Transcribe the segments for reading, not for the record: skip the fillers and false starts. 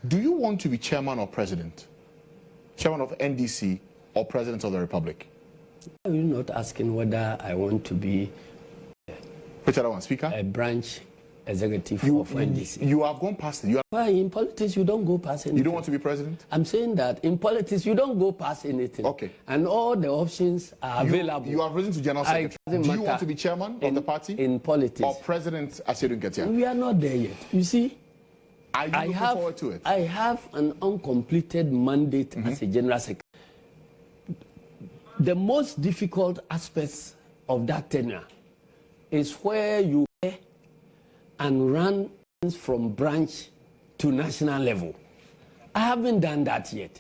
Do you want to be chairman or president? Chairman of NDC or president of the Republic? Are you not asking whether I want to be which other one, Speaker? A branch executive of NDC. You have gone past it. Why in politics you don't go past anything? You don't want to be president? I'm saying that in politics you don't go past anything. Okay. And all the options are available. You have risen to general secretary. Do you want to be chairman of the party? In politics. Or president Otchere? We are not there yet. You see, are you looking forward to it? I have an uncompleted mandate as a general secretary. The most difficult aspects of that tenure is where you and run from branch to national level. I haven't done that yet.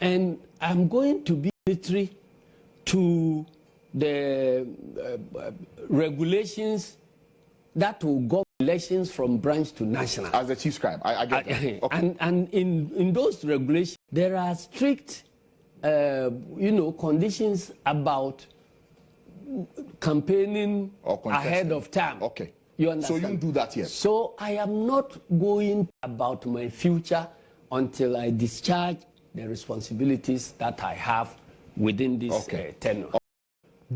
And I'm going to be military to the regulations that will govern elections from branch to national. As the chief scribe, I get that. Okay. And in those regulations, there are strict, conditions about campaigning ahead of time. Okay. You understand? So you don't do that yet? So I am not going about my future until I discharge the responsibilities that I have within this tenure.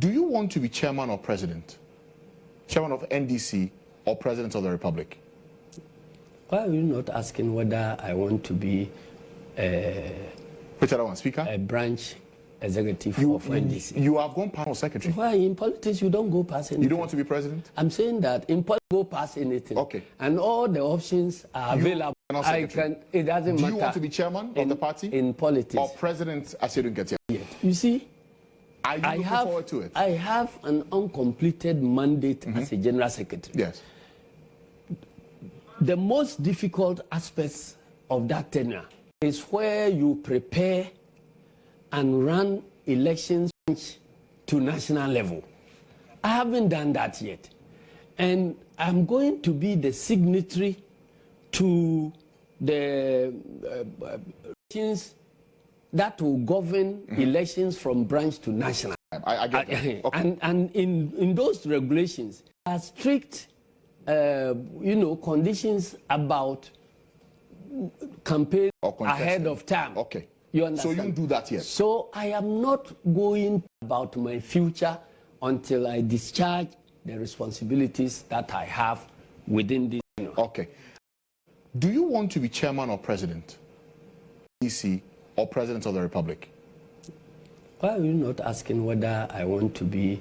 Do you want to be chairman or president? Chairman of NDC or president of the Republic? Why are you not asking whether I want to be which other one, Speaker? A branch executive of NDC. You have gone past secretary. Why in politics you don't go past anything? You don't want to be president? I'm saying that in politics you go past anything. Okay. And all the options are available. It doesn't matter. Do you want to be chairman of the party? In politics. Or president Otchere? You see, are you looking forward to it? I have an uncompleted mandate as a general secretary. Yes. The most difficult aspects of that tenure is where you prepare and run elections to national level. I haven't done that yet. And I'm going to be the signatory to the regulations that will govern elections from branch to national. I get that. Okay. And in those regulations are strict, conditions about campaign ahead of time. Okay. You understand? So you don't do that yet? So I am not going about my future until I discharge the responsibilities that I have within this. Okay. Do you want to be chairman or president? DC or president of the Republic? Why are you not asking whether I want to be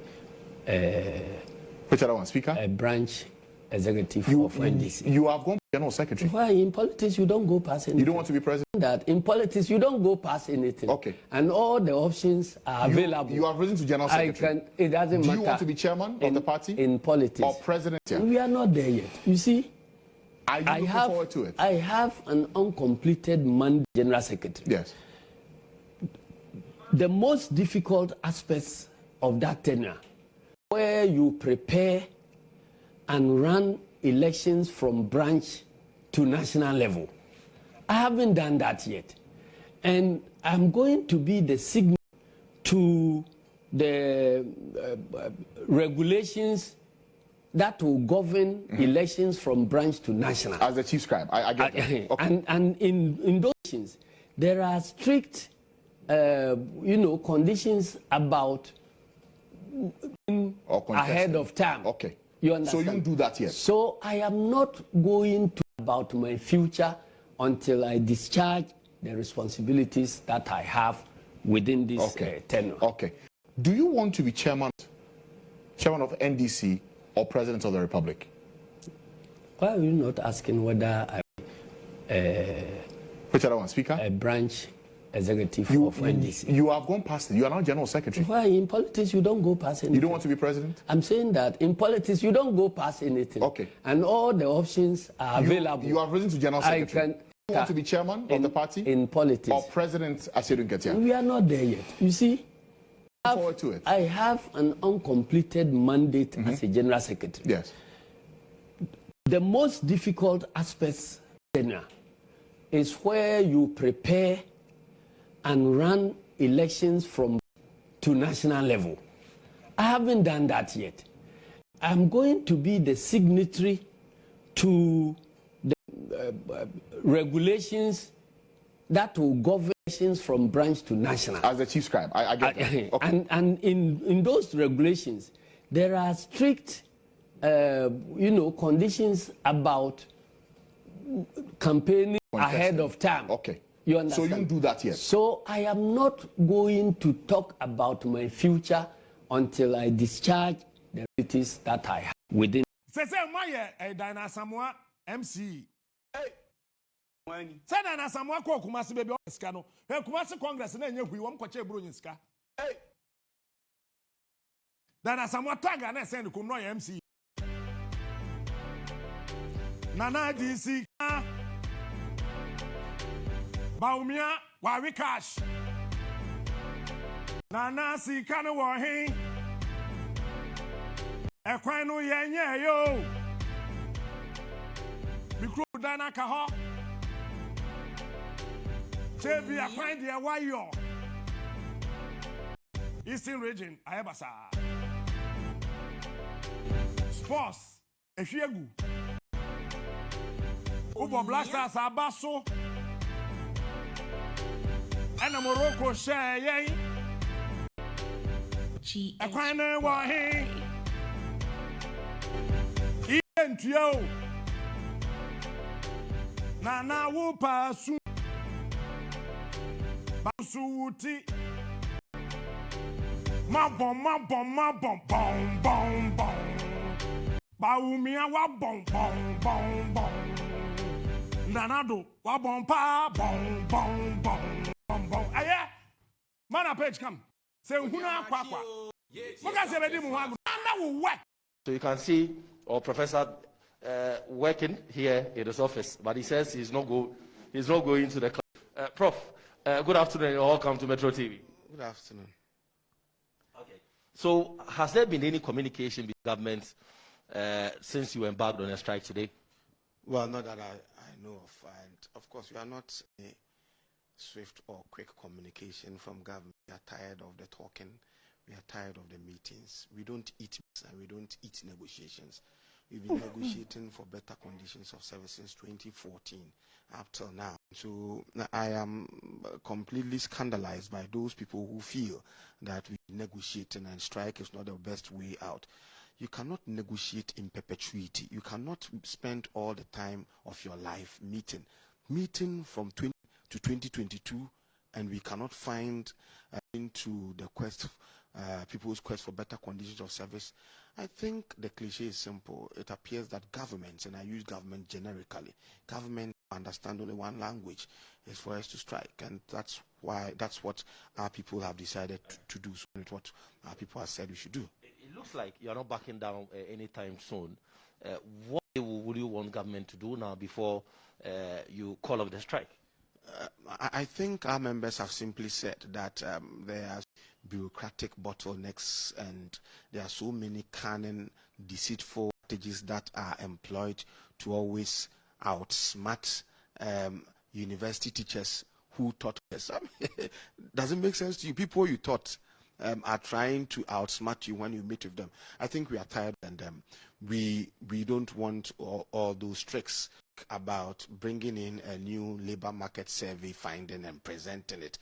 which other one, Speaker? A branch executive of NDC. You have gone general secretary. Why in politics you don't go past anything? You don't want to be president? That in politics you don't go past anything. Okay. And all the options are available. You have risen to general secretary. It doesn't matter. Do you want to be chairman of the party? In politics. Or president? We are not there yet. You see, are you looking forward to it? I have an uncompleted mandate general secretary. Yes. The most difficult aspects of that tenure, where you prepare and run elections from branch to national level. I haven't done that yet. And I'm going to be the signatory to the regulations that will govern elections from branch to national. As the chief scribe, I get that. Okay. And in those things, there are strict, conditions about ahead of time. Okay. You understand? So you don't do that yet? So I am not going to about my future until I discharge the responsibilities that I have within this tenure. Okay. Do you want to be chairman of NDC or president of the Republic? Why are you not asking whether I which other one, Speaker? A branch executive of NDC. You have gone past it. You are now general secretary. Why in politics you don't go past anything? You don't want to be president? I'm saying that in politics you don't go past anything. Okay. And all the options are available. You have risen to general secretary. You want to be chairman of the party? In politics. Or president Otchere? We are not there yet. You see, forward to it. I have an uncompleted mandate as a general secretary. Yes. The most difficult aspects of tenure is where you prepare and run elections from to national level. I haven't done that yet. I'm going to be the signatory to the regulations that will govern from branch to national. As the chief scribe, I get that. Okay. And in those regulations, there are strict, conditions about campaigning ahead of time. Okay. You understand? So you don't do that yet? So I am not going to talk about my future until I discharge the duties that I have within. Say my Dina Samoa MC. Say Dina Samoa ko Kumasi baby ska no. Kumasi Congress na nya hui wom kwache bro nyiska. Dina Samoa tanga na send kum no MC. Nana DC Baumia wa cash. Nana si kana wa hin. Ekwan no yenye yo. Mikro dana ka ho. Chebi akwan de wayo. Eastern region ayebasa. Sports ehwiegu. Ubo Blasters abaso. Ana Morocco share yen. Ekwan no wa hin. Entio Nana wupa su Basuti Mabom bom bom bom Baumia wa bom bom Nanado wa bom pa bom bom Aye Mana page come say huna kwakwa Muka se bedi mu hagu Nana will work. So you can see our professor working here in his office, but he says he's not going to the class. Prof, good afternoon and welcome to Metro TV. Good afternoon. Okay. So has there been any communication with government since you embarked on a strike today? Well, not that I know of. And of course, we are not a swift or quick communication from government. We are tired of the talking. We are tired of the meetings. We don't eat and we don't eat negotiations. We've been negotiating for better conditions of service since 2014 up till now. So I am completely scandalized by those people who feel that we negotiating and strike is not the best way out. You cannot negotiate in perpetuity. You cannot spend all the time of your life meeting from 20 to 2022, and we cannot find into the quest people's quest for better conditions of service. I think the cliche is simple. It appears that governments, and I use government generically, government understand only one language, is for us to strike, and that's what our people have decided to do. So it's what our people have said we should do. It looks like you're not backing down anytime soon. What would you want government to do now before you call off the strike? I think our members have simply said that there are bureaucratic bottlenecks and there are so many cunning, deceitful strategies that are employed to always outsmart university teachers who taught us. Does it make sense to you? People you taught are trying to outsmart you when you meet with them. I think we are tired and we don't want all those tricks about bringing in a new labor market survey finding and presenting it.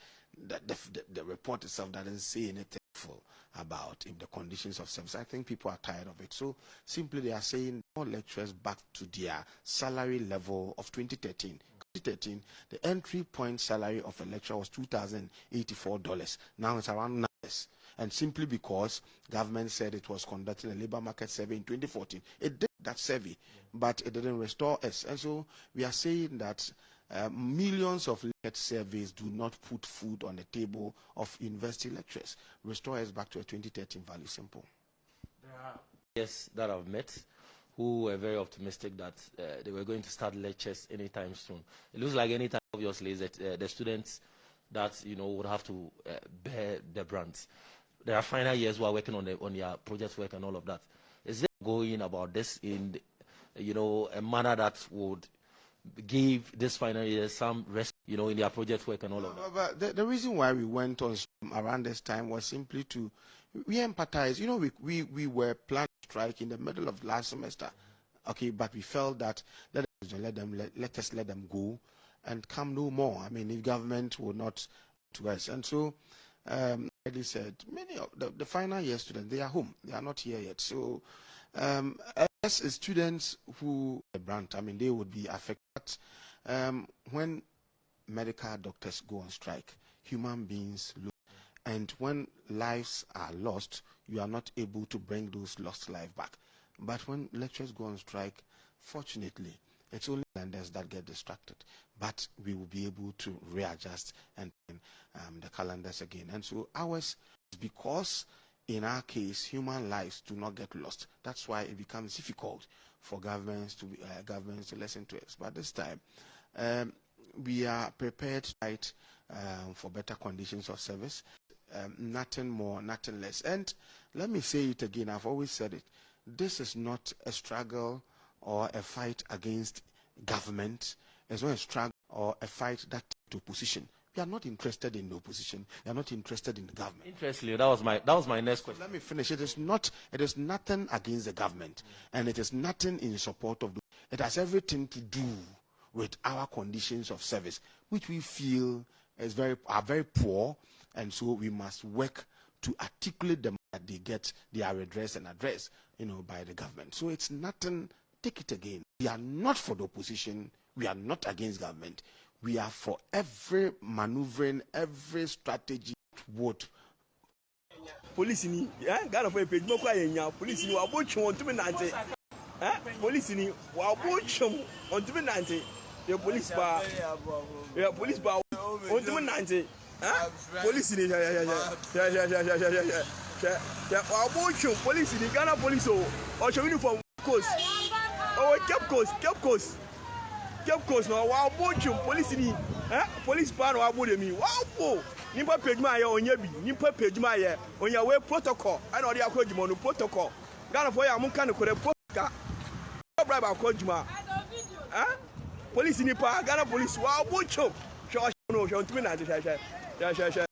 The report itself doesn't say anything full about the conditions of service. I think people are tired of it. So simply they are saying all lecturers back to their salary level of 2013. 2013, the entry point salary of a lecturer was $2,084. Now it's around $9. And simply because government said it was conducting a labor market survey in 2014, it did that survey, but it didn't restore us. And so we are saying that millions of surveys do not put food on the table of university lecturers. Restore us back to a 2013 value. Simple. There are yes that I've met who were very optimistic that they were going to start lectures anytime soon. It looks like anytime, obviously, that the students that would have to bear the brunt. There are final years who are working on their project work and all of that. Is there going about this in a manner that would give this final year some rest, in their project work and all of that? But the reason why we went on around this time was simply we empathize. We were planning to strike in the middle of last semester, okay, but we felt that let us let them go and come no more. I mean, if government will not to us. And so, Eddie said, many of the final year students, they are home. They are not here yet. So, as students who branch, I mean, they would be affected. When medical doctors go on strike, human beings lose. And when lives are lost, you are not able to bring those lost lives back. But when lecturers go on strike, fortunately, it's only lenders that get distracted. But we will be able to readjust and the calendars again. And so ours is because, in our case, human lives do not get lost. That's why it becomes difficult for governments to listen to us. But this time, we are prepared to fight for better conditions of service. Nothing more, nothing less. And let me say it again, I've always said it. This is not a struggle or a fight against government. It's not a struggle or a fight that to opposition. We are not interested in the opposition. We are not interested in the government. Interestingly, that was my next question. Let me finish. It is nothing against the government, and it is nothing in support of it has everything to do with our conditions of service, which we feel are very poor, and so we must work to articulate them that they get their redress and address, by the government. So it's nothing. Take it again. We are not for the opposition. We are not against government. We are for every maneuvering, every strategy. What? Police ni, Ghana for a page, police ni wabuchum on 2019. Police ni wabuchum on 2019. The police bar, police bar on 2019. Police ni, wabuchum police ni Ghana police or show uniform coast. Oh, Cape Coast. No, wow, bochum, police ni, police bar no abudemi. Wow, nimpa pejuma ya onyebi, nimpa pejuma ya onya we protocol. I know they are called Jimono protocol. Ghana for ya munka no kore protocol. Bribe akojuma. Police ni pa Ghana police. Wow, bochum. No, show to me na sha.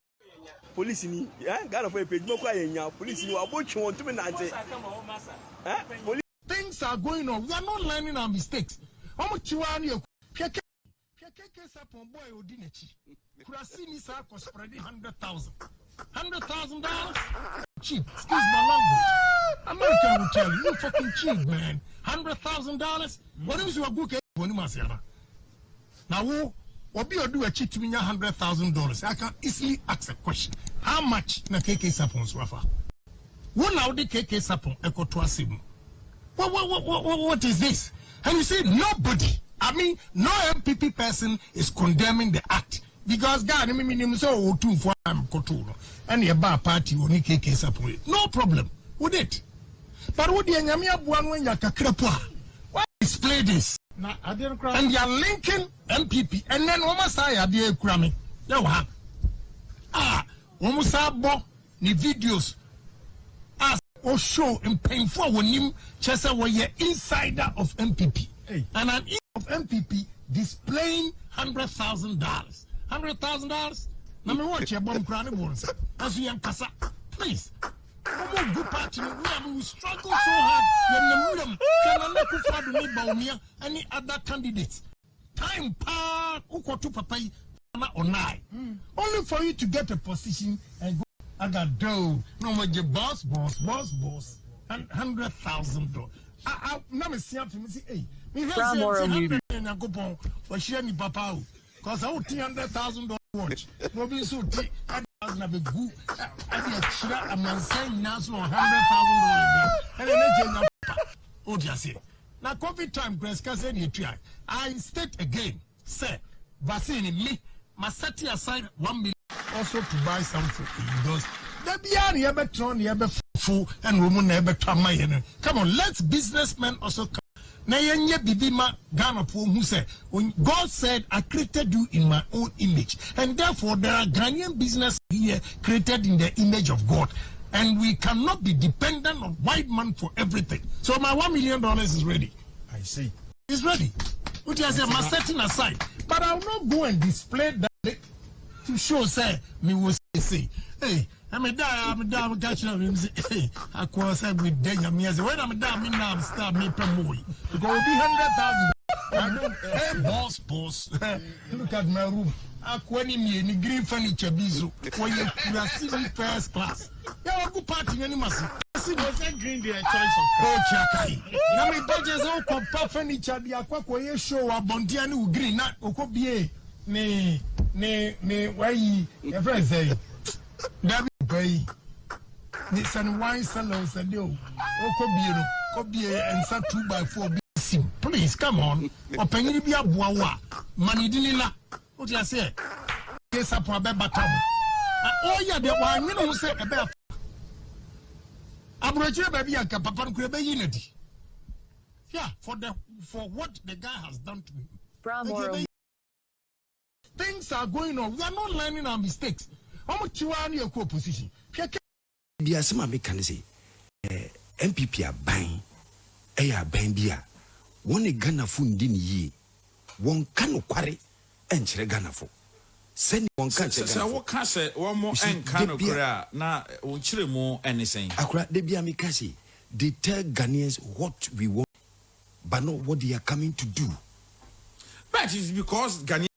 Police ni, Ghana for pejuma kwa yenya. Police ni wa bochum on to me na Things are going on. We are not learning our mistakes. How much you are here? Piake sapon boy odinechi. Kurasi ni sa ko spreading $100,000. $100,000? Cheap. Excuse my language. America will tell you fucking cheap, man. $100,000? What is your book? Now, what be do a cheat to me $100,000? I can easily ask a question. How much na KK sapon swafa? One now the KK sapon eko to asim. What is this? And you see, nobody, I mean, no MPP person is condemning the act. Because God, so 2 for and your bar party will make a case up with it. No problem with it. But what the Yamia Buan Yakakrepa? Why display this? And you are linking MPP and then almost I are the cramming. Almost bo ni videos. Or show in painful when you Chesa were your insider of MPP. Hey. And an of MPP displaying $100,000. $100,000? Now me watch your bomb crown bones. As you kasa. Please. Come good party. We struggle so hard. Any other candidates. Time pa ukotu papai onai. Only for you to get a position and go. I got dough. No more your boss, and $100,000. I never see up to me. Hey, me have $100,000 and I go on for sharing papa. Cause I would $300,000 watch. No be so tea. I have a good. I did a man saying now $100,000. And then oh, just say now COVID time, Grace Cassidy try. I state again, say, vaccine me, must set aside $1 million. Also to buy something because the beer never turn never full and woman never turn my come on, let's businessmen also come. Na yenye bibima Ghana po who said when God said I created you in my own image, and therefore there are Ghanaian business here created in the image of God, and we cannot be dependent on white man for everything. So my $1 million is ready. I see. It's ready. Which I said, must setting aside, but I will not go and display that. To show say me was say hey I'm catching up him say hey I was with Denya me as when I'm down me now start me promote because will be $100,000 Hey, boss. Look at my room. Aquani me ni green furniture bizu. Where you see first class. Yeah, go party any mass. See what's that green the choice of Otchere. Na me budget so compa furniture bi akwa ye show abondi ani green na okobie ne why your friend say David pay. This and wine sellers and you okobie and sa 2x4. Please come on. Open it be a boa. Money dinilla. What you say? Yes, up a batam. Oh, yeah, the one you know say about Abrocha baby and Capapan Quebe unity. Yeah, for what the guy has done to me. Things are going on. We are not learning our mistakes. How much you are in your co-position? Biasima me can say MPP are buying. Buying beer. One Ghana funding ye, one cano quarry, and Ghana for. Send one can say, what can say one more and cano na Otchere more anything. Akra de Biamikasi, they tell Ghanaians what we want, but not what they are coming to do. But it's because Ghanaians.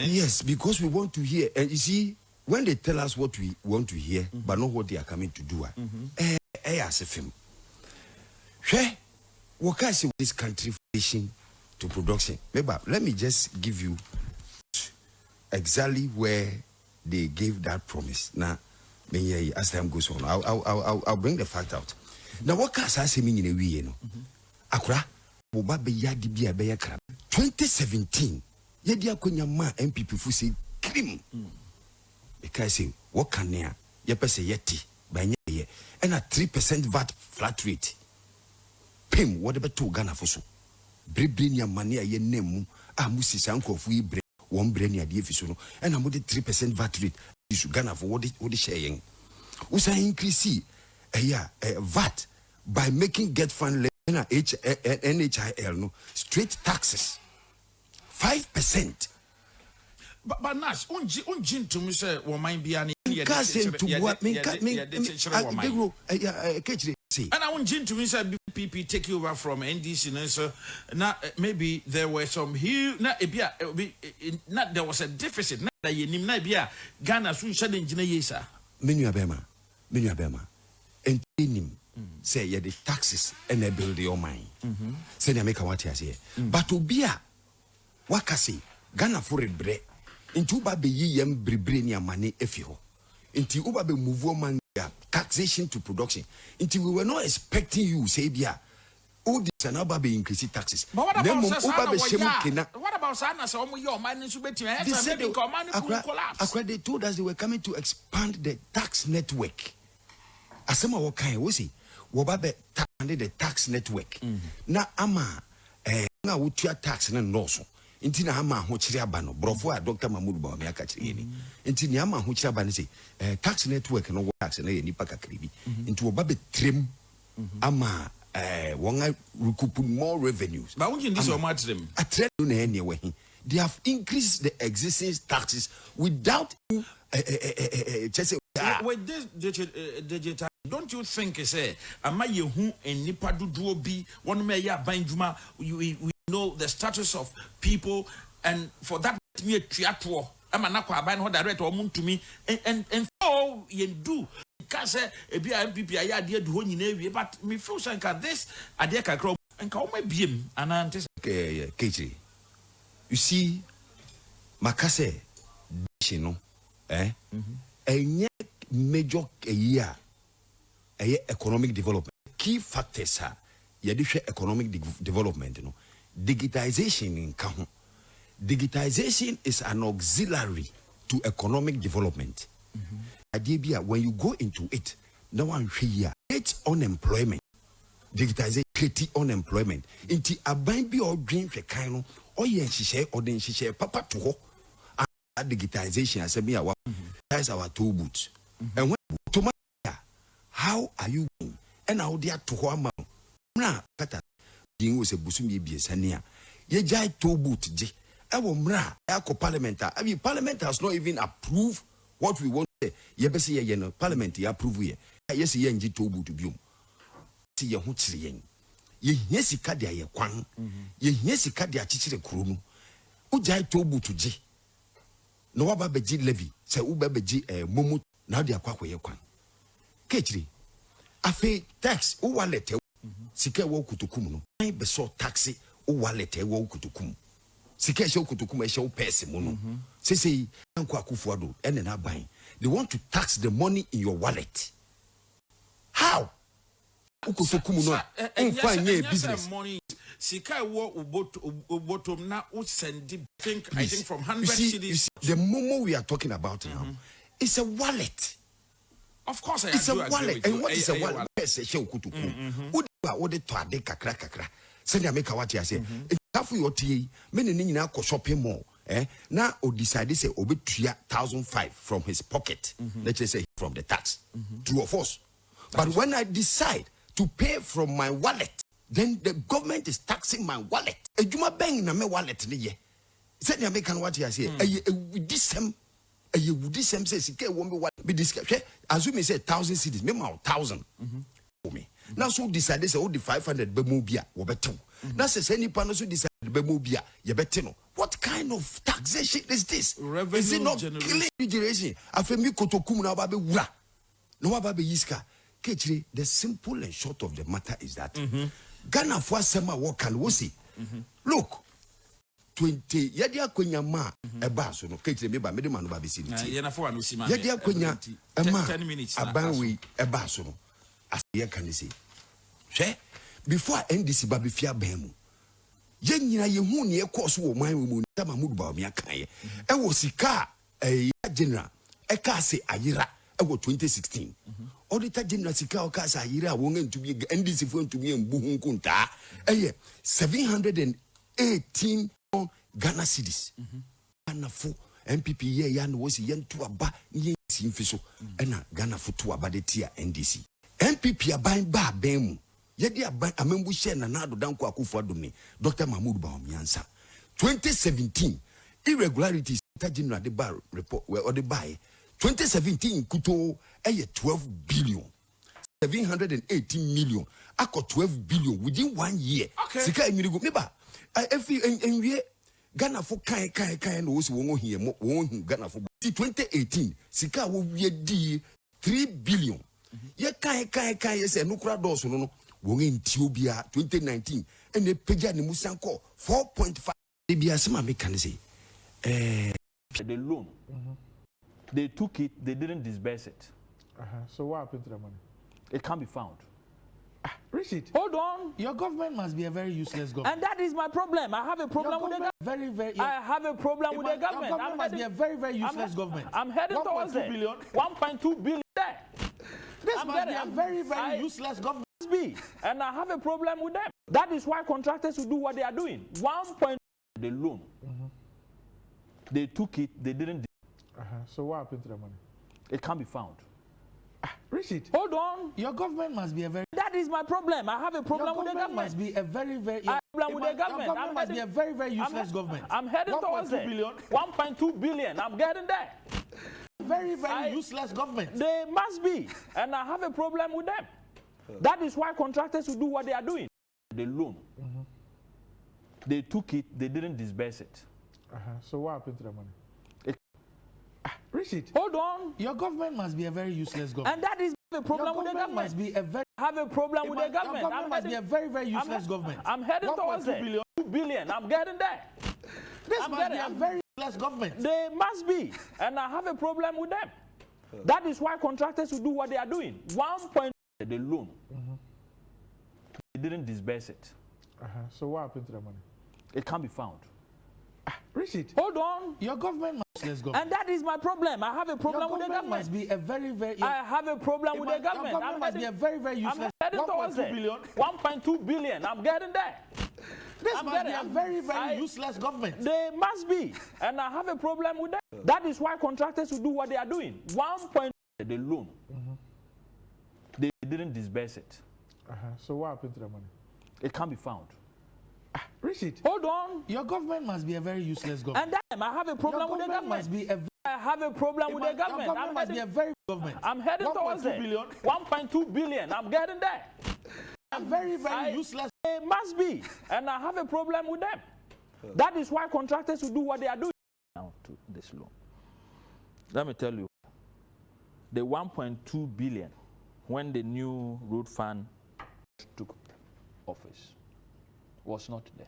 Yes, because we want to hear. And you see, when they tell us what we want to hear, but not what they are coming to do, as a film. What can I say with this country relation to production? Maybe let me just give you exactly where they gave that promise. Now, as time goes on, I'll bring the fact out. Now, what can I say in a way, you know? Akra, 2017, Yadia Kunyama MPP fu say cream. Because say what can ya? Say yeti by ye and a 3% VAT flat rate. Pim, whatever to Ghana for so. Bring your money a ye name, a musi sanko of we bring one brain idea fisono, and I'm with 3% VAT rate. You should Ghana for what is sharing. Usa increase VAT by making get fund NHIL no straight taxes 5%. But Nash, unjin to me say woman be an cousin to what me and I want Jin to me say PP take you over from NDC, so now maybe there were some huge not there was a deficit. Not that you name na Ghana soon challenge na yesa. Menu abema, and him say yeah the taxes and they build your mind. Say they make a what you say, but to be a wakasi Ghana for it bre into baby yem bribrania money if you into uba be move man taxation to production. Until we were not expecting you, say, yeah, all this and about be increasing taxes. But what about Sana? So your money should be they told us they were coming to expand the tax network. As some of kind we see, Wababe the tax network. Now, ama, would your tax and also. Intina ama Otchere bano brofo a Dr. Mahmoud ba me aka kire ni intini ama Otchere bano say tax network no tax na ye nipa kakribi into oba be trim ama won recoup more revenues but when this o ma trim a trade no na we they have increased the existing taxes without just with this digital don't you think say ama ye hu enipa dodo bi won me ya ban djuma we know the status of people, and for that me a triathlon. I'm an aqua ban direct or moon to me, and so you do. Because a MPP I did do in but me feel like this I dare crop and call my beam and anticipate. Otchere, you see, Makase, no, a major year, economic development. Key factors are economic development, you know. Digitization in Kahun. Digitization is an auxiliary to economic development. When you go into it, no one here. It's unemployment. Digitization creates unemployment. Inti abambi or dream fekano or yen shishe or den shishe papa to ho. And digitization as a mere that's our two boots. And when to how are you going? And how they are to ho amount. Na kata was a busumi biesania. Ye jai to boot je. Ewo mra ako parliament. I mean parliament has not even approved what we want. Ye besi ye no parliament ye approve ye. Yes ye nji to boot biom. Si ye Otchere yen. ye hia sika de aye kwan ye hia sika de achichire kuro no ujai to butu je no waba beji levy se uba beji momo na de akwa ye kwan kechiri afi tax o wallet sika wo kutukum no ai be so taxi o wallet wo kutukum sika she kutukum she o pese mo no say anko akufuado ene na ban they want to tax the money in your wallet. How? Ukutukum no unfanye business money sika wo ubotom na o send I think from 100 cities. The momo we are talking about now is a wallet. Of course, it's a wallet. And what is a wallet? Pese she okutukum. Wo de to ade kakra kakra. Send America what you say. Afu your tie me ne nyina ko shopping mall. Na o decide say obetua 1,005 from his pocket. Let's just say from the tax. True or false? But when I decide to pay from my wallet, then the government is taxing my wallet. Ejuma bang na me wallet ni ye. Send America what you say. This same says he won't be discussed. Assume say 1,000 cities, maybe 1,000 for me. Now so decided say the 500 bemobia wo betu. Now says any panel so decided bemobia ye betino. What kind of taxation is this? Revenue is it not clean generation? Afemi kotokum na ba be wura. No ba be yiska. Kechire, the simple and short of the matter is that Ghana for sema what can we see? Look, 20 yadia kwenya ma eba so no kechire me ba me de ma no ba be si nti yadia kwenya ema 10 minutes aban we eba so no as ye can say hwe before NDC ba be fia ban mu ye nyina ye hu ne e course wo man we mu ta Mahmoud ba mi akan ye e wo sika general e ka se ayira e wo 2016 auditor general sika o ka se ayira wo ntumi NDC fo ntumi mbu hu nkunta e 718 Ghana cities. Ghana for MPP ye yan was yen to aba ye simfiso. Ena Ghana for to aba de tia NDC. MPP aban ba bemu. Ye di aban amembu share na nado danko Akufo-Addo ni Dr. Mahmoud Bawumia 2017 irregularities general de bar report where or the buy 2017 kuto 12 billion 718 million akọ 12 billion within 1 year. Sika emirigo meba enwie Ghana for kai no was won here won Ghana for 2018 sika wo wie di 3 billion ye kai yes no kura dos no won ntio bia 2019 ene peja ne musanko 4.5 bia sema me kan say the loan they took it, they didn't disburse it. So what happened to the money? It can't be found. Richard, hold on. Your government must be a very useless government. And that is my problem. I have a problem with the government. I have a problem with the government. Your government must be a very, very useless government. I'm heading towards it. 1.2 billion there. This must be a very, very useless government. And I have a problem with them. That is why contractors will do what they are doing. 1. The loan. They took it, they didn't. So what happened to the money? It can't be found. Richard, hold on. Your government must be a very. That is my problem. I have a problem with the government. Must be a very, very. I have a problem with the government. Your government must be a very, very useless government. I'm heading towards it. 1.2 billion. I'm getting there. Very, very useless government. They must be, and I have a problem with them. That is why contractors will do what they are doing. The loan. They took it, they didn't disburse it. So what happened to the money? Richard, hold on. Your government must be a very useless government. And that is the problem with the government. Must be a very. Have a problem with the government. Your government must be a very, very useless government. I'm heading towards it. 2 billion. I'm getting there. This must be a very useless government. They must be, and I have a problem with them. That is why contractors will do what they are doing. 1. The loan. They didn't disburse it. So what happened to the money? It can't be found. Richard, hold on. Your government must be a useless government. And that is my problem. I have a problem with the government. Must be a very, very. I have a problem with the government. Your government must be a very, very useless. I'm heading towards it. 1.2 billion. I'm getting there. This must be a very, very useless government. They must be, and I have a problem with them. That is why contractors will do what they are doing. 1. The loan. They didn't disburse it. So what happened to the money? It can't be found. Richard, hold on. Your government must be a very useless government. And I have a problem with the government. Must be a I have a problem with the government. Your government must be a very government. I'm heading towards it. 1.2 billion. I'm getting there. A very, very useless. They must be, and I have a problem with them. That is why contractors will do what they are doing now to this loan. Let me tell you, the 1.2 billion when the new road fund took office was not there.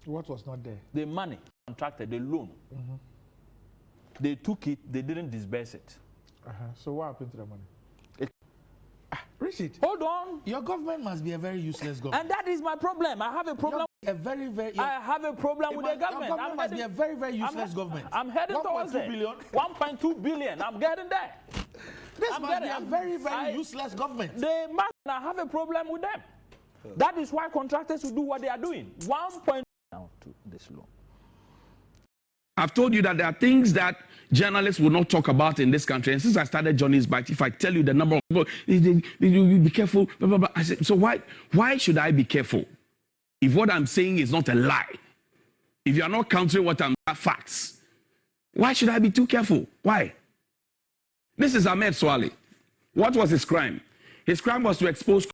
What was not there? The money contracted, the loan. They took it, they didn't disburse it. So what happened to the money? Richard, hold on. Your government must be a very useless government. And that is my problem. I have a problem. I have a problem with the government. Your government must be a very, very useless government. I'm heading towards it. 1.2 billion. I'm getting there. This must be a very, very useless government. They must. I have a problem with them. That is why contractors will do what they are doing. 1. Now to this loan. I've told you that there are things that journalists will not talk about in this country. And since I started Johnny's Bite, if I tell you the number of people, you be careful. Blah, blah, blah. I said, so why should I be careful? If what I'm saying is not a lie, if you are not countering what I'm facts, why should I be too careful? Why? This is Ahmed Swale. What was his crime? His crime was to expose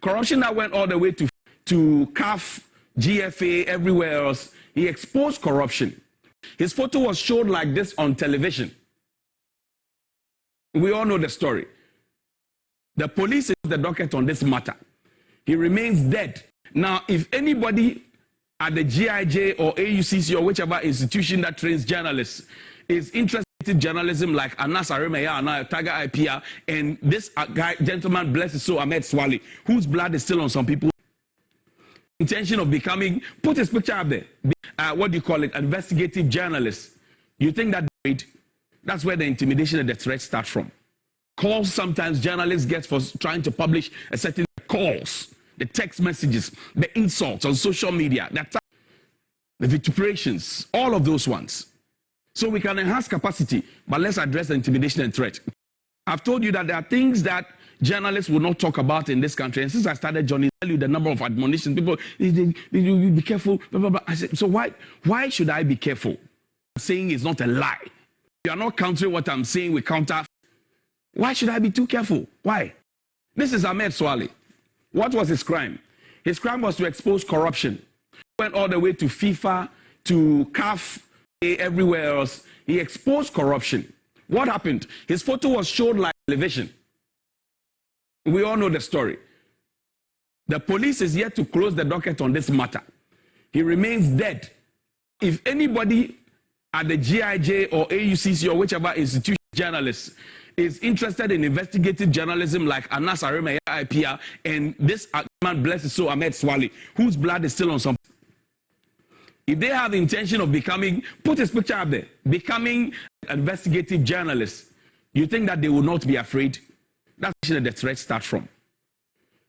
corruption that went all the way to CAF, GFA, everywhere else. He exposed corruption. His photo was shown like this on television. We all know the story. The police is the docket on this matter. He remains dead. Now, if anybody at the GIJ or AUCC or whichever institution that trains journalists is interested in journalism like Anas Aremeya, Tiger IPR, and this guy, gentleman, bless his soul, Ahmed Swale, whose blood is still on some people, intention of becoming, put his picture up there, what do you call it, investigative journalist. You think that's where the intimidation and the threat start from. Calls sometimes journalists get for trying to publish a certain calls, the text messages, the insults on social media, the vituperations, all of those ones. So we can enhance capacity, but let's address the intimidation and threat. I've told you that there are things that journalists will not talk about in this country. And since I started Johnny, I tell you the number of admonitions, people, you be careful, blah, blah, blah. I said, so why should I be careful? I'm saying it's not a lie. If you are not countering what I'm saying with counter, why should I be too careful? Why? This is Ahmed Swale. What was his crime? His crime was to expose corruption. Went all the way to FIFA, to CAF, everywhere else. He exposed corruption. What happened? His photo was shown like television. We all know the story. The police is yet to close the docket on this matter. He remains dead. If anybody at the GIJ or AUCC or whichever institution journalist is interested in investigative journalism like Anas Aremeya, IPR, and this man, bless his soul, Ahmed Swale, whose blood is still on some. If they have the intention of becoming, put his picture up there, becoming investigative journalists, you think that they will not be afraid? That's where the threat starts from.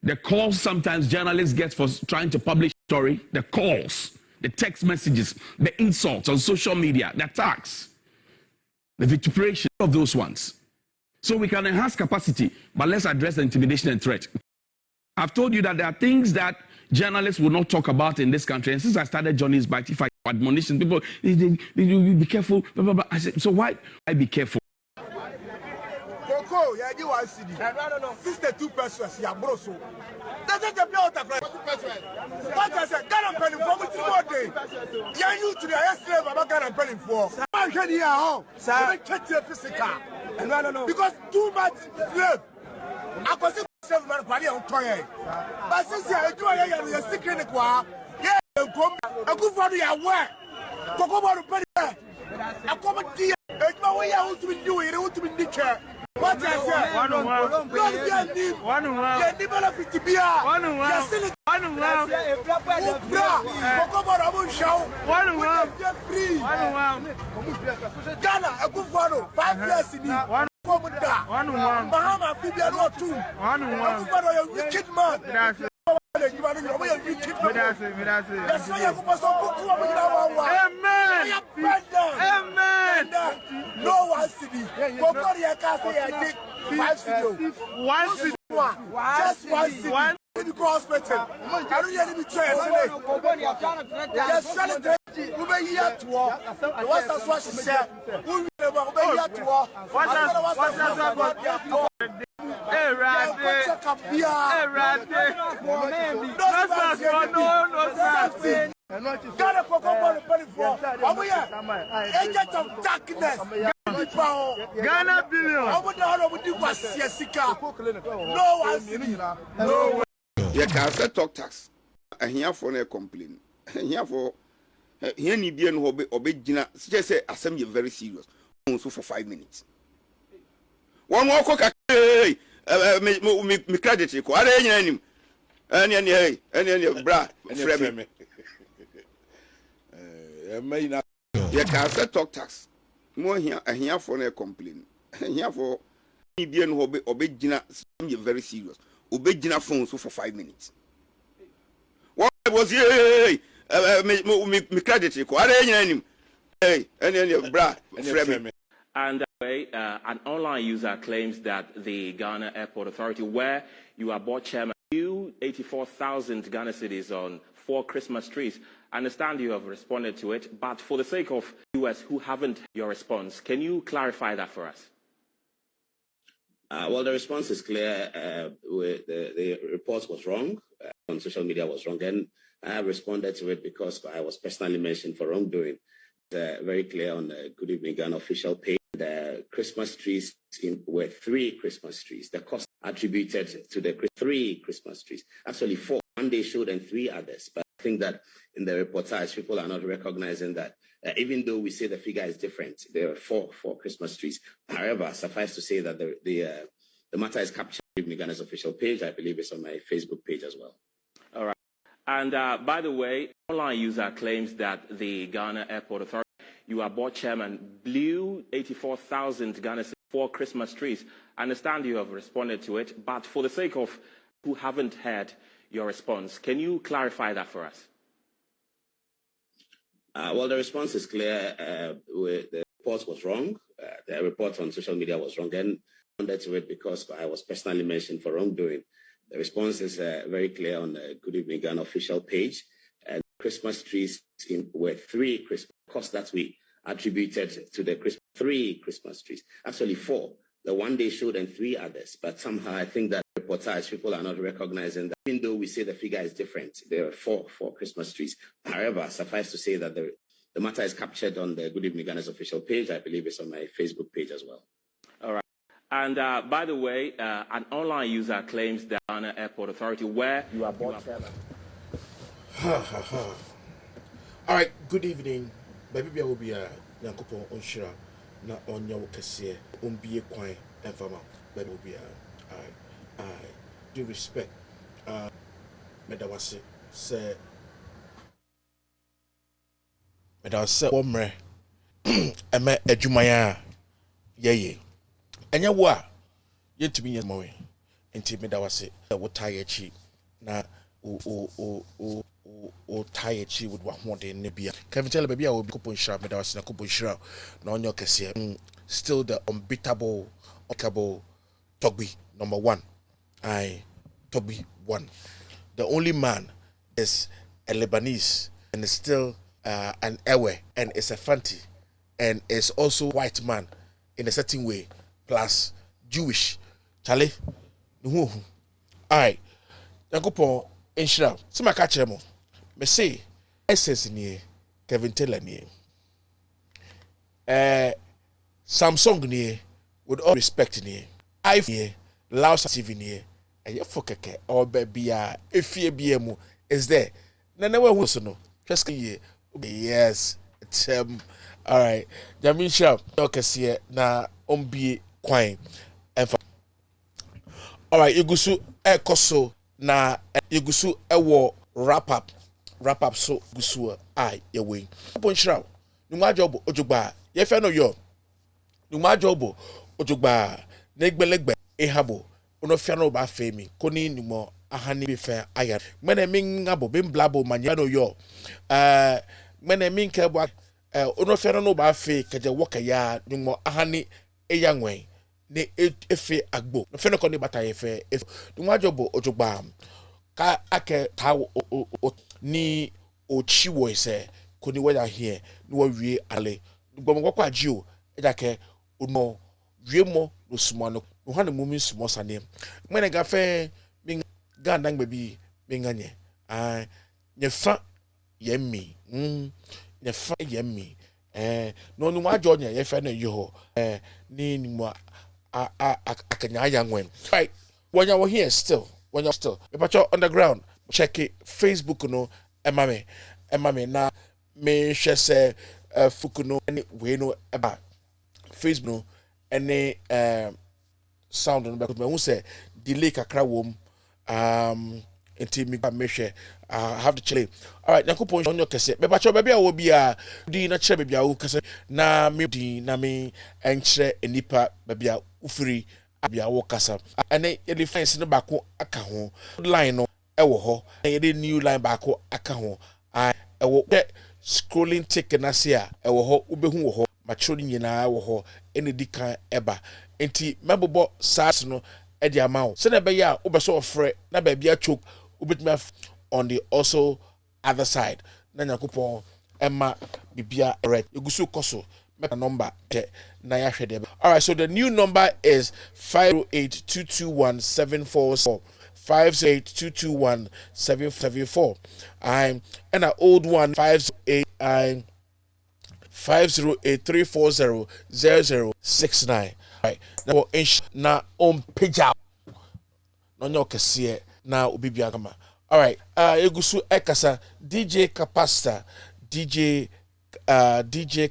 The calls sometimes journalists get for trying to publish a story, the calls, the text messages, the insults on social media, the attacks, the vituperation of those ones. So we can enhance capacity, but let's address the intimidation and threat. I've told you that there are things that journalists will not talk about in this country. And since I started Johnny's Bite, if I admonition people, you be careful, blah, blah, blah. I said, so why be careful? Coco, yeah, you are CD. No. 62 pesos, yeah, bro. So that's the blood of what I said, Ghana penny for which more day. Yeah, you to the yesterday, about Ghana penny for. I'm here, oh, sir, catch your physical. No. Because too much slave. I was myself, man, party on toy. But since I do a secret, yeah, a good for the aware. Coco, what penny. I come at the end, my way out to be doing it, want to be the chair. What I said, one, yeah, develop to be a still free. Ghana, a good photo, 5 years in the Bahama, Fibia, 2. A wicked man. That's why you must Amen. No one city. One city. Just one city. Medical hospital. I don't need to be trained. Yes, Senator. We be here to walk. What's that what she said? We be here to walk. What's that? Agent of darkness. Ghana billion. No one. No way. You can say talk tax. I hear for a complaint. Here for here ni bien obe jina. Just say assembly very serious. Also for 5 minutes. One more cook. Hey, me credit you. Are any bra. You can say talk tax. More here for a complaint. Here for bien obe jina very serious. Obe jina phone so for 5 minutes. What was here? Me credit you. Are any bra. And an online user claims that the Ghana Airport Authority, where you are board chairman, you 84,000 Ghana cedis on 4 Christmas trees. I understand you have responded to it, but for the sake of US who haven't your response, can you clarify that for us? Well, the response is clear. The report was wrong. On social media was wrong. And I have responded to it because I was personally mentioned for wrongdoing. Very clear on the Good Evening Ghana official page. The Christmas trees were 3 Christmas trees. The cost attributed to the 3 Christmas trees. Actually 4. One they showed and 3 others. But I think that in the reportage, people are not recognizing that even though we say the figure is different, there are 4 Christmas trees. However, suffice to say that the matter is captured on Ghana's official page. I believe it's on my Facebook page as well. All right. And by the way, online user claims that the Ghana Airport Authority, you are board chairman, blew 84,000 Ghana 4 Christmas trees. I understand you have responded to it, but for the sake of who haven't heard your response, can you clarify that for us? Well, the response is clear. The report was wrong. The report on social media was wrong. And I responded to it because I was personally mentioned for wrongdoing. The response is very clear on the Good Evening Ghana official page. And Christmas trees were 3 Christmas cost that we attributed to the 3 Christmas trees. Actually 4. The one they showed and 3 others. But somehow I think that reportage, people are not recognizing that even though we say the figure is different, there are 4 Christmas trees. However, suffice to say that the matter is captured on the Good Evening Ghana's official page. I believe it's on my Facebook page as well. All right. And by the way, an online user claims the Ghana Airport Authority, where you are board chairman. All right, good evening. Baby, I will be a Yankopo Otchere na onya wokese ombie kwan enfama. Baby will be I do respect. Medawase say omre eme adwumaya yeye. Enya wo a yentumi ye mowe. Enti medawase wo tie chi na o tie chi with one ne bia. Can you tell baby I will be Otchere medawase na Otchere na onyo kese. Still the unbeatable Togbi number 1. Togbi 1. The only man is a Lebanese and is still an Ewe and is a Fanti and is also white man in a certain way plus Jewish. Charlie, all right. Yankopo Otchere. See my catch mo. Me say essence ni Kevin Taylor ni. Samsung ni with all respect ni. iPhone Laos TV ni. Eye fokeke or baby efie biemu is there. Na never who so no. Just ye. Yes. All right. Jamisha okese na ombie kwan. All right, Igusu ekoso na Igusu ewo wrap up so Gusu yewe. Otchere. Numa job ojugba. Ye fe no yo. Numa job ojugba negbelegbe ehabo. Ono fia no ba fe mi. Koni nimo ahani be fe aya. Mene mingabo bim blabo manya no yo. Mene minke bo ono fia no ba fe keje woka ya nimo ahani eyangwen. Ne efe agbo no fe no koni bata efe nwa jobo ojugba ka ake ta ni ochiwo ise koni weda here no wa wie ale gbomo kwa ji o ejake ono wie mo no sumo no One the moment small name. When I got fair, being gandang baby, being anye. Ye fa yemmi. Ye fa yemmi. No, no, my John, ye fa no yo. Ni mo akanya young when. Right. When you're here still, if you're underground, check it. Facebook no, emame na me share say fukuno any we no about Facebook no any sound no because me who say delay kakra wom until me share have to chill. All right, nakupon on your kese. Me bacho baby a be a di na chere baby a wo kese na me di na me enchre enipa baby a ufiri abia wo kasa. Ane ye defense no bako aka ho line no ewo ho. Ye de new line bako aka ho. Ewo scrolling tick na se a ewo ho ubehu wo ho. Matro nyina wo ho ene di kan eba. Enti mebobo sas no e di amount. Se na be ya obeso ofre na ba bia choke ubetime on the also other side. Na nyakopon emma bibia red. Egusu koso make a number na ya hwede. All right, so the new number is 508-221-744. 508-221-774. And an old one 508-340-0069. Right. Now na on page out. No nyo kese na obi bia kama. All right. Egusu ekasa DJ Capacita DJ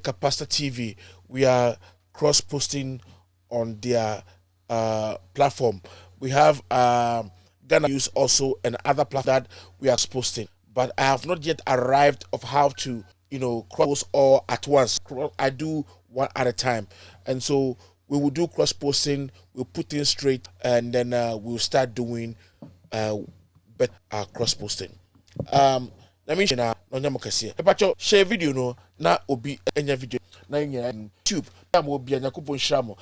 Capacita TV. We are cross posting on their platform. We have Ghana News also and other platforms that we are posting. But I have not yet arrived of how to, cross all at once. I do one at a time. And so we will do cross posting, we'll put things straight, and then we'll start doing cross posting. Let me share share video no na obi enya video na YouTube na mo obi anya kupon shamo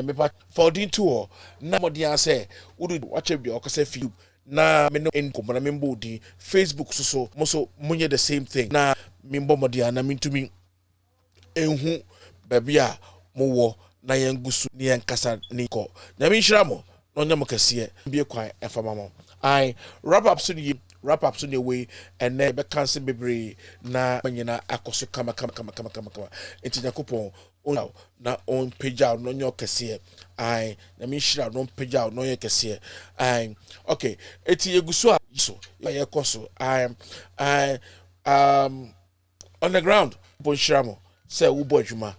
me for din tour na mo dia say would watch video okase film na me no enkomo na me mbo din Facebook so munye the same thing na me mbo mo dia na me ntumi enhu baby a mo wo na yengusu ni enkasa ni ko na me shiramo no nya mo kase bie kwan efama mo wrap up so the way and then be cancel bebre na manyina akoso kama enti nyakopon na on page out no nyo kese na me shira no page out no ye kese okay enti yeguso a so ye koso on the ground bon shiramo say wo boy djuma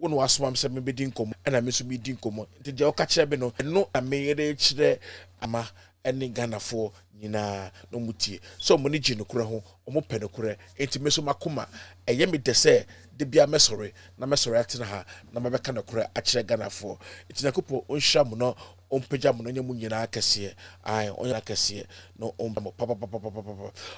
wonu asomam se me be din komo na me so me din komo enti je o ka kire be no na me yere kire ama ene Ghana for nyina no mutie so mo ni gi no kura ho o mo pe no kura enti me so makoma eye me de se de bia mesore na mesore atena ha na mabeka no kura a kire Ghana for enti nakopo on hwa mo no on pagya mo no nyemu nyina akese on akese no on papa.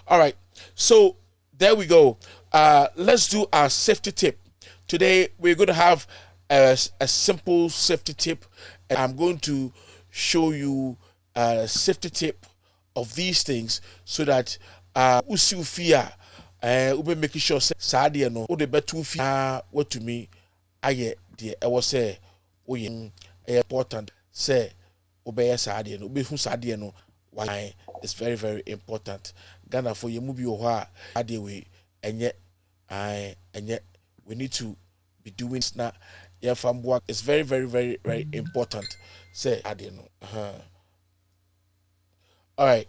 All right, so there we go. Let's do our safety tip. Today we're going to have a simple safety tip, and I'm going to show you a safety tip of these things so that usi fear ube making sure say no o de betu fear what to me aye de e was say o ye important say obey sadia no be hu sadia no why it's very, very important. Ghana for you move your ha ade we enye we need to be doing na yeah farm work. It's very, very, very, very important say ade no all right,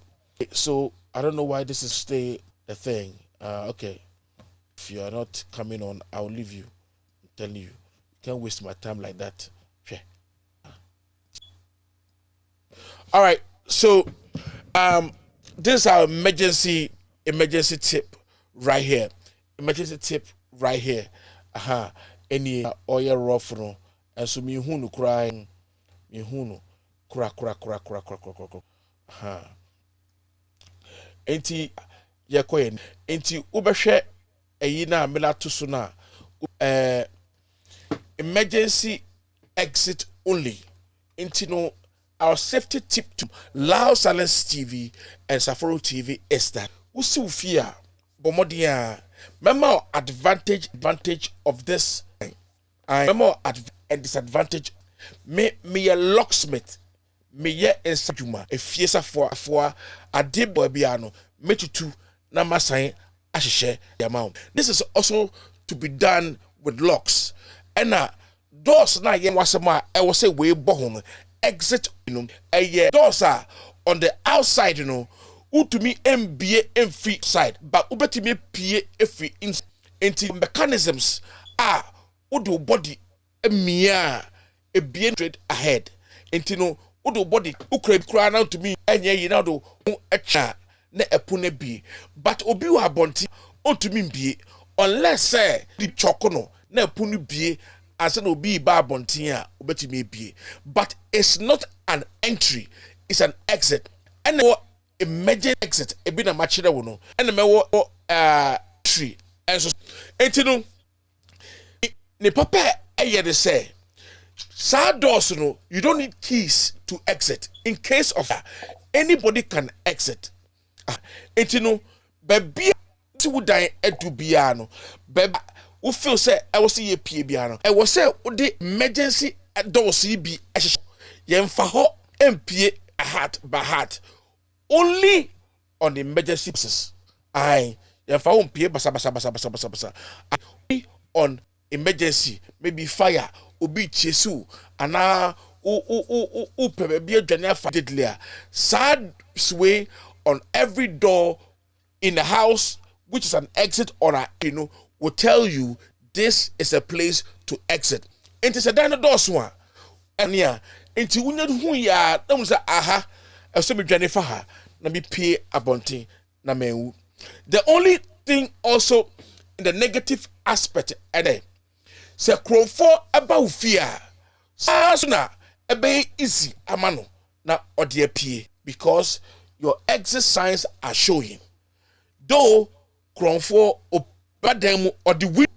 so I don't know why this is stay the thing. Okay, if you are not coming on, I'll leave you. I'm telling you, can't waste my time like that. Okay. All right, so this is our emergency tip right here. Emergency tip right here. Any oil rough no, and so me hunu crying, me hunu kura. Enti yekoyen enti ubehwe eyi na mela to so na emergency exit only. Enti no, our safety tip to Loud Silence TV and Safari TV is that usi fear bomodia memo advantage of this and memo and disadvantage me a locksmith, me ye ensajuma, a fiesa for a deep boy biano, me to na masain ashishe the amount. This is also to be done with locks. And doors na yen wasama, I will say way bohom, exit, doors are on the outside, to me MBA free side, but ubeti me PA free into mechanisms are udo body a bien straight ahead. Into udo body ukra now to me and ye now do a ne epune bi, but obi wa bonti on to me be unless say the chokono ne epunu bi as an obi ba bontia ubeti me be, but it's not an entry, it's an exit. And emergency exit e bi na machira wo no and me wo tree and so entino ne papa eye de say side doors no you don't need keys to exit in case of anybody can exit entino baby ti wo dan edu bia no baby wo feel say I was see pie bia no I was say the emergency doors bi yemfa ho empie heart by heart only on the emergency pieces. I found pay basa. On emergency, maybe fire, ubi chesu, and now be a general deadly. Sad sway on every door in the house, which is an exit or will tell you this is a place to exit. It is a dinosaur. And yeah, into who ya, don't say aha. The only thing also in the negative aspect say crow for about fear. Suna ebe easy amano na odie because your exit signs are showing. Though crow for obademu or the window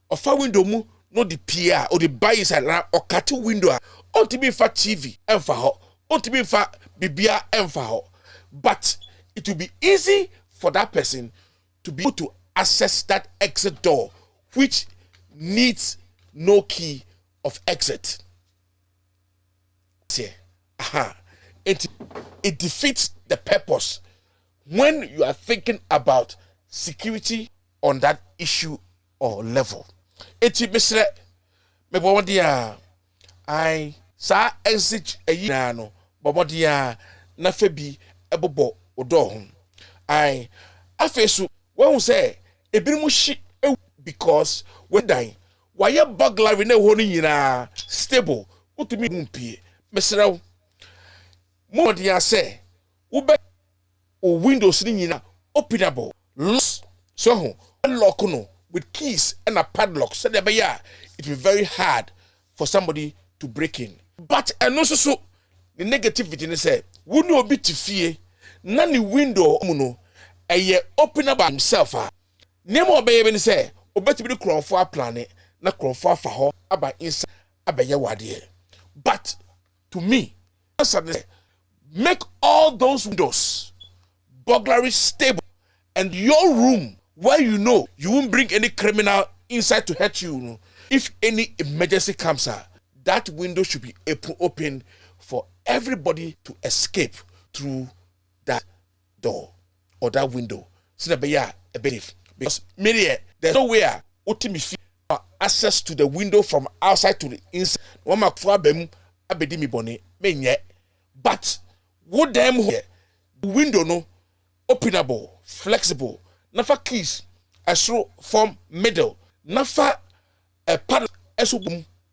or far window mu no the pier or the buy side or cut window on to be for TV and for her. To be fa bibia emfa, but it will be easy for that person to be able to access that exit door, which needs no key of exit. It defeats the purpose when you are thinking about security on that issue or level. I sa exit a no bobodia na febi ebobo odo ho I afesu when say ebirim shi because when die why burglary na ho nyina stable utumi gumpie mesrew mo dia say ube o windows ni nyina openable so ho lock no with keys and a padlock so there it will be very hard for somebody to break in. But and also so the negativity is say we no be to fear na the window no open up by himself name obey be say obeti be the for plan na for ho aba inside abeye wade. But to me make all those windows burglary stable and your room where you know you won't bring any criminal inside to hurt you. If any emergency comes that window should be open for everybody to escape through that door or that window. So because there's no way access to the window from outside to the inside. But what them the window no openable, flexible, nafa keys as from middle, nafa a paddle as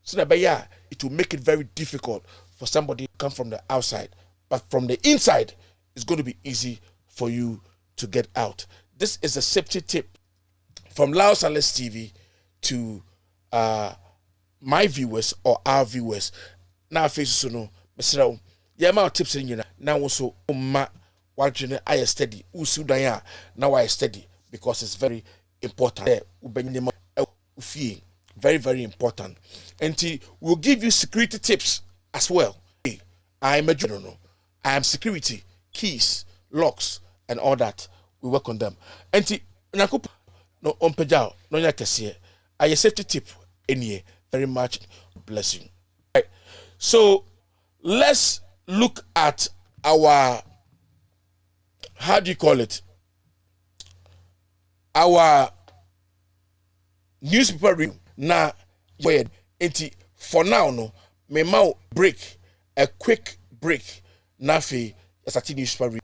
so that it will make it very difficult for somebody to come from the outside, but from the inside it's going to be easy for you to get out. This is a safety tip from Laos Alice TV to my viewers or our viewers. Now face no mesra my tips in now also ma wajene I steady usu dan now I steady because it's very important. Very, very important. And we'll give you security tips as well. I am a general. I am security, keys, locks, and all that. We work on them. And no ompejao, no yakasiye. I safety tip any very much bless you. Right. So let's look at our, how do you call it? Our newspaper review. Now, for now, no, me mau break, a quick break. Nafi, as a newspaper review.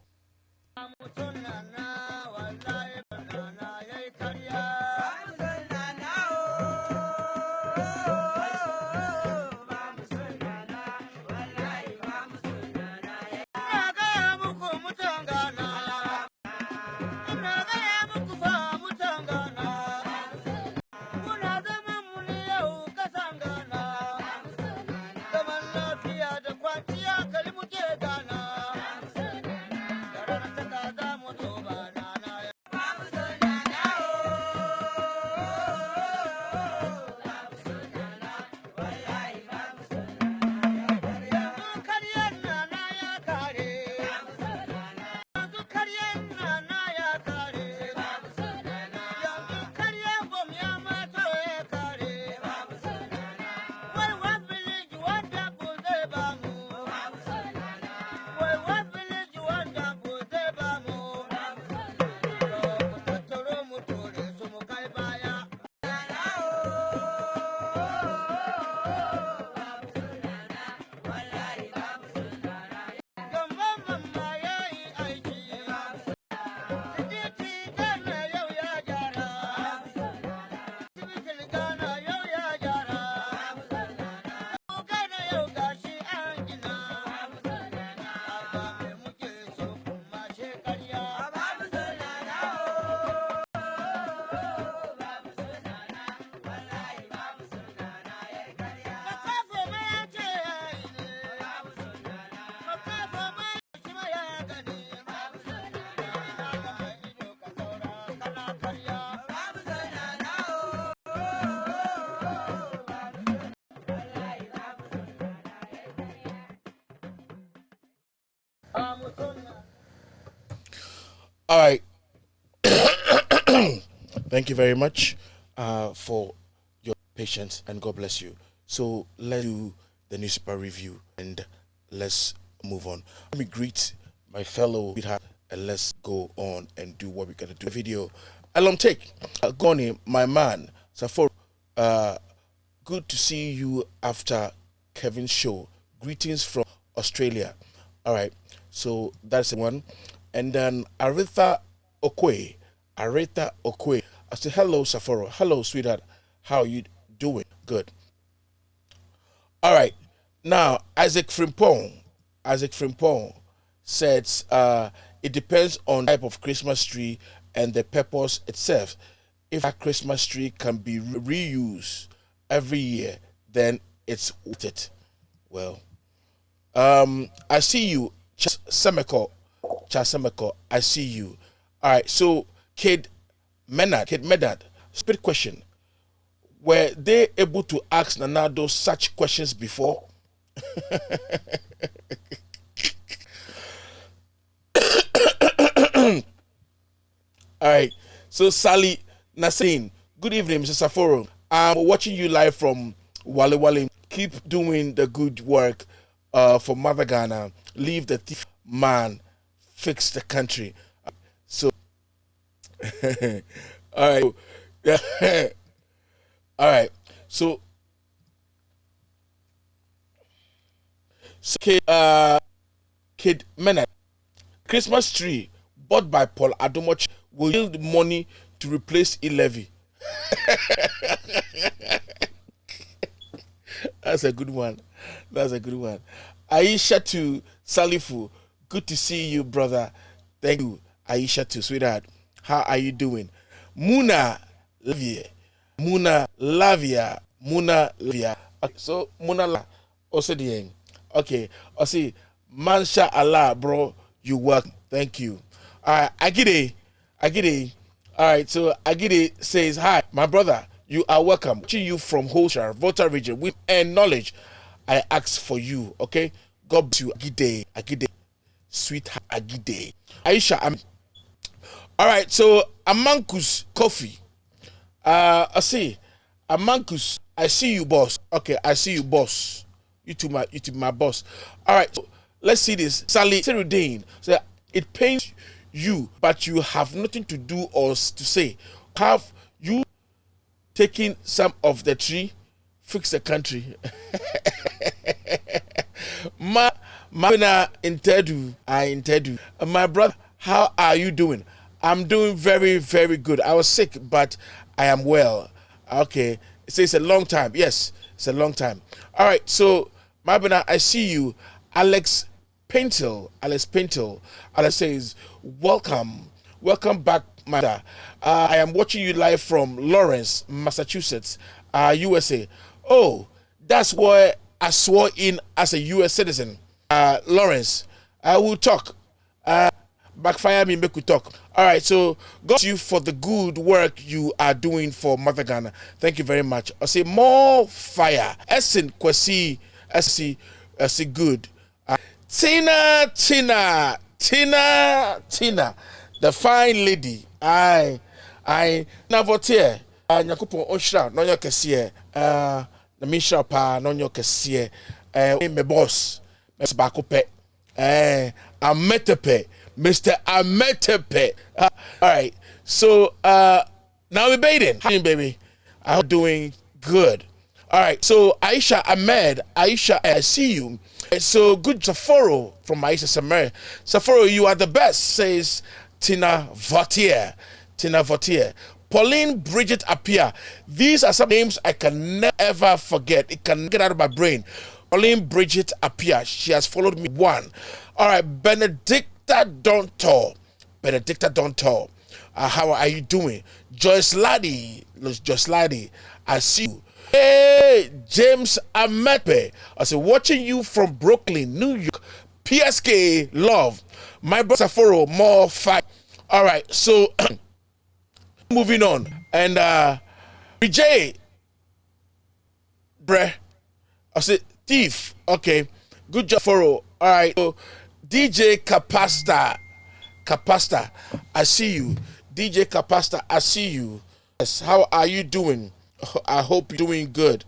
All right. Thank you very much for your patience, and God bless you. So let's do the newspaper review and let's move on. Let me greet my fellow sweetheart and let's go on and do what we're gonna do. The video. Adom take Goni, my man. Saforo, good to see you after Kevin's show. Greetings from Australia. All right, so that's the one. And then Aretha Okwe. I say, hello, Saforo. Hello, sweetheart. How are you doing? Good. All right. Now, Isaac Frimpong says it depends on the type of Christmas tree and the purpose itself. If a Christmas tree can be reused every year, then it's worth it. Well, I see you, Chasemeko. I see you. All right, so Kid Medad, split question. Were they able to ask Nanado such questions before? All right, so Sally Nassim, good evening, Mr. Saforo. I'm watching you live from Wale Wale. Keep doing the good work for Mother Ghana. Leave the thief man, fix the country. So, all right, all right. So Kid Mena, Christmas tree bought by Paul Adom will yield money to replace e-levy. That's a good one. Aisha to Salifu, good to see you, brother. Thank you, Aisha to sweetheart. How are you doing? Muna Lavia. Okay, so Muna also the end. Okay, I see. Mansha Allah, bro, you work. Thank you. All right, Agide. All right, so Agide says, hi, my brother, you are welcome. Watching you from Otchere, Volta region, with and knowledge, I ask for you, okay? God bless you, Agide, sweetheart Agide. Aisha, all right, so Amankus Coffee. I see. Amankus, I see you, boss. Okay, I see you, boss. You to my boss. All right, so let's see this. Sally Serudane. So it pains you, but you have nothing to do or to say. Have you taken some of the tree? Fix the country. My Intedu. My brother, how are you doing? I'm doing very, very good. I was sick, but I am well. Okay. It says a long time. Yes, it's a long time. All right. So, Mabina, I see you. Alex Pintel. Alex says, welcome. Welcome back, Mother. I am watching you live from Lawrence, Massachusetts, USA. Oh, that's where I swore in as a US citizen. Lawrence, I will talk. Backfire me, make we talk. All right, so God you for the good work you are doing for Mother Ghana. Thank you very much. I say more fire. Essen Kwesi, good. Tina, the fine lady. I na votier. Nyakupo onshra no nyokese. Na misha pa no nyokese. Me boss. Mr. Bakope. Ametepe. Mr. Ametepe. All right. So now we're baiting. How you doing, baby? I'm doing good. All right. So Aisha Ahmed. Aisha, I see you. So good Saforo from Aisha Samari. Saforo, you are the best, says Tina Vautier. Pauline Bridget Appiah. These are some names I can never forget. It can get out of my brain. Pauline Bridget Appiah. She has followed me one. All right. Benedicta Dontor. How are you doing? Joyce Laddie. I see you. Hey, James Amepe. I say, watching you from Brooklyn, New York. PSK, love. My brother Saforo, more fight. All right, so moving on. And BJ, I say, thief. Okay, good job, Foro. All right, so DJ Capasta, I see you. DJ Capasta, I see you. Yes, how are you doing? I hope you're doing good.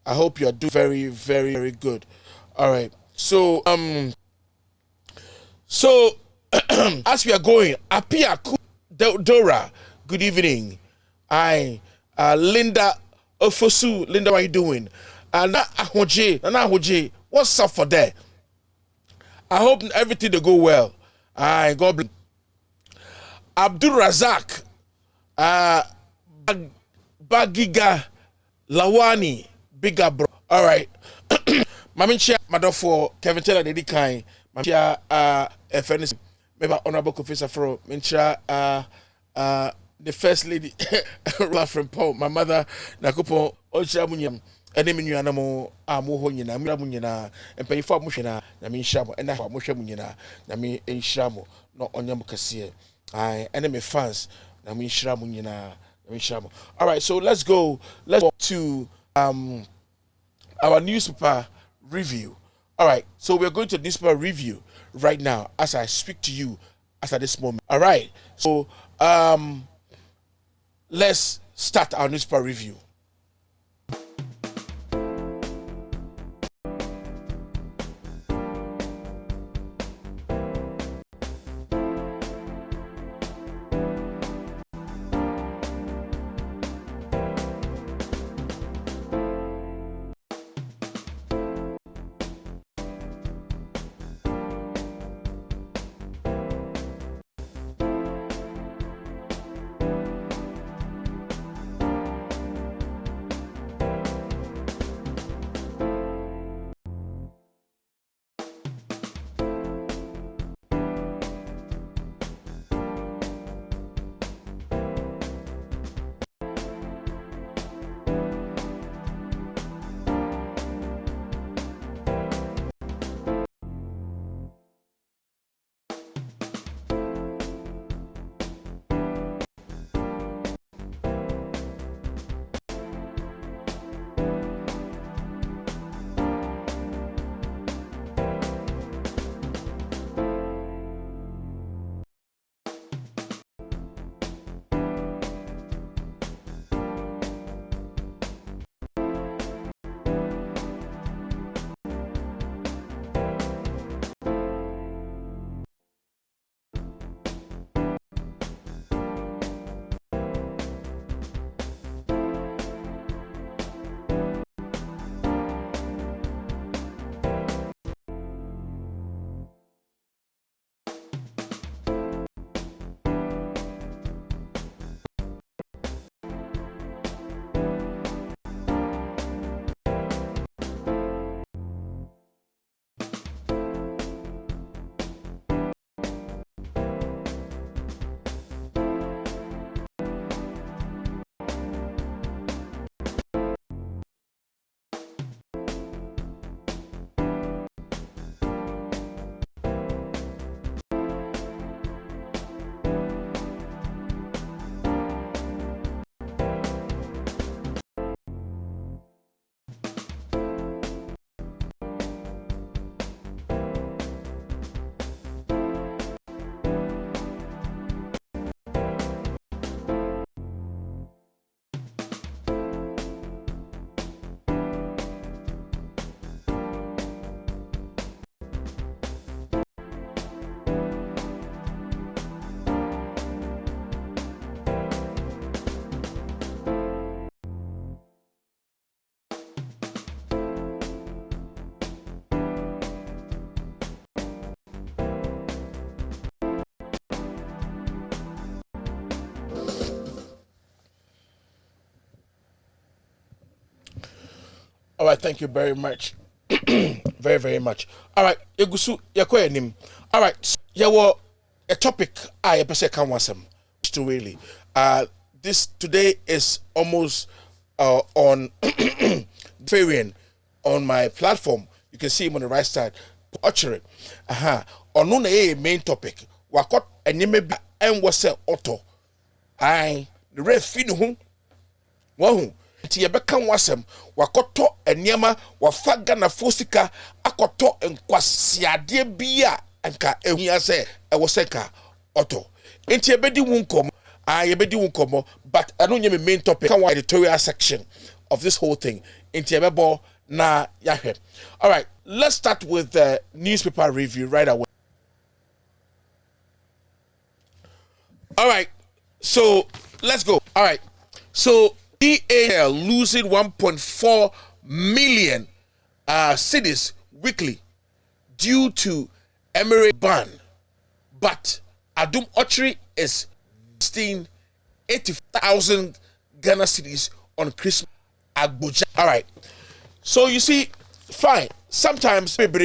I hope you're doing very, very, very good. All right. So as we are going, Apia Dora, good evening. Linda Ofosu, Linda, what are you doing? Nana Ahoje, what's up for that? I hope everything will go well. God bless. Abdul Razak, Bagiga Lawani, bigger bro. All right. Mamincha Madofo Kevin Taylor Dedi Kai. Mamincha FNS maybe Honorable Professor Fro. Mincha the first lady from Paul. My mother Nakupo Otchere Munyam. Enemy you anamo amuho nyina miramu nyina empanyifo amuhwena na me nhyamo ena fa amuhwe mu nyina na me nhyamo no onyam kase enemy fans na me nhyiramu nyina na me nhyamo. All right, so let's go to our newspaper review. All right, so we're going to newspaper review right now as I speak to you as at this moment. All right, so let's start our newspaper review. All right, thank you very much. Very, very much. All right, Egusu, nim. All right, so, a topic I can wasem to really. This today is almost on variant on my platform. You can see him on the right side. Otchere. On a main topic. Wakot enime and was a auto. I the red fin home. Wahoo. Ti yebeka wasem wakoto enyema wafaga na fosika akoto enkwasiade bia anka ehia se ewoseka auto. Enti yebedi wunkom. Yebedi wunkomo, but I don't know my main topic. Come on, editorial section of this whole thing. Enti yebebo na yahe. All right, let's start with the newspaper review right away. All right, so let's go. All right, so DAL losing 1.4 million cities weekly due to Emirate ban, but Adom Otchere is 80,000 Ghana cedis on Christmas. All right, so you see, fine. Sometimes Ghana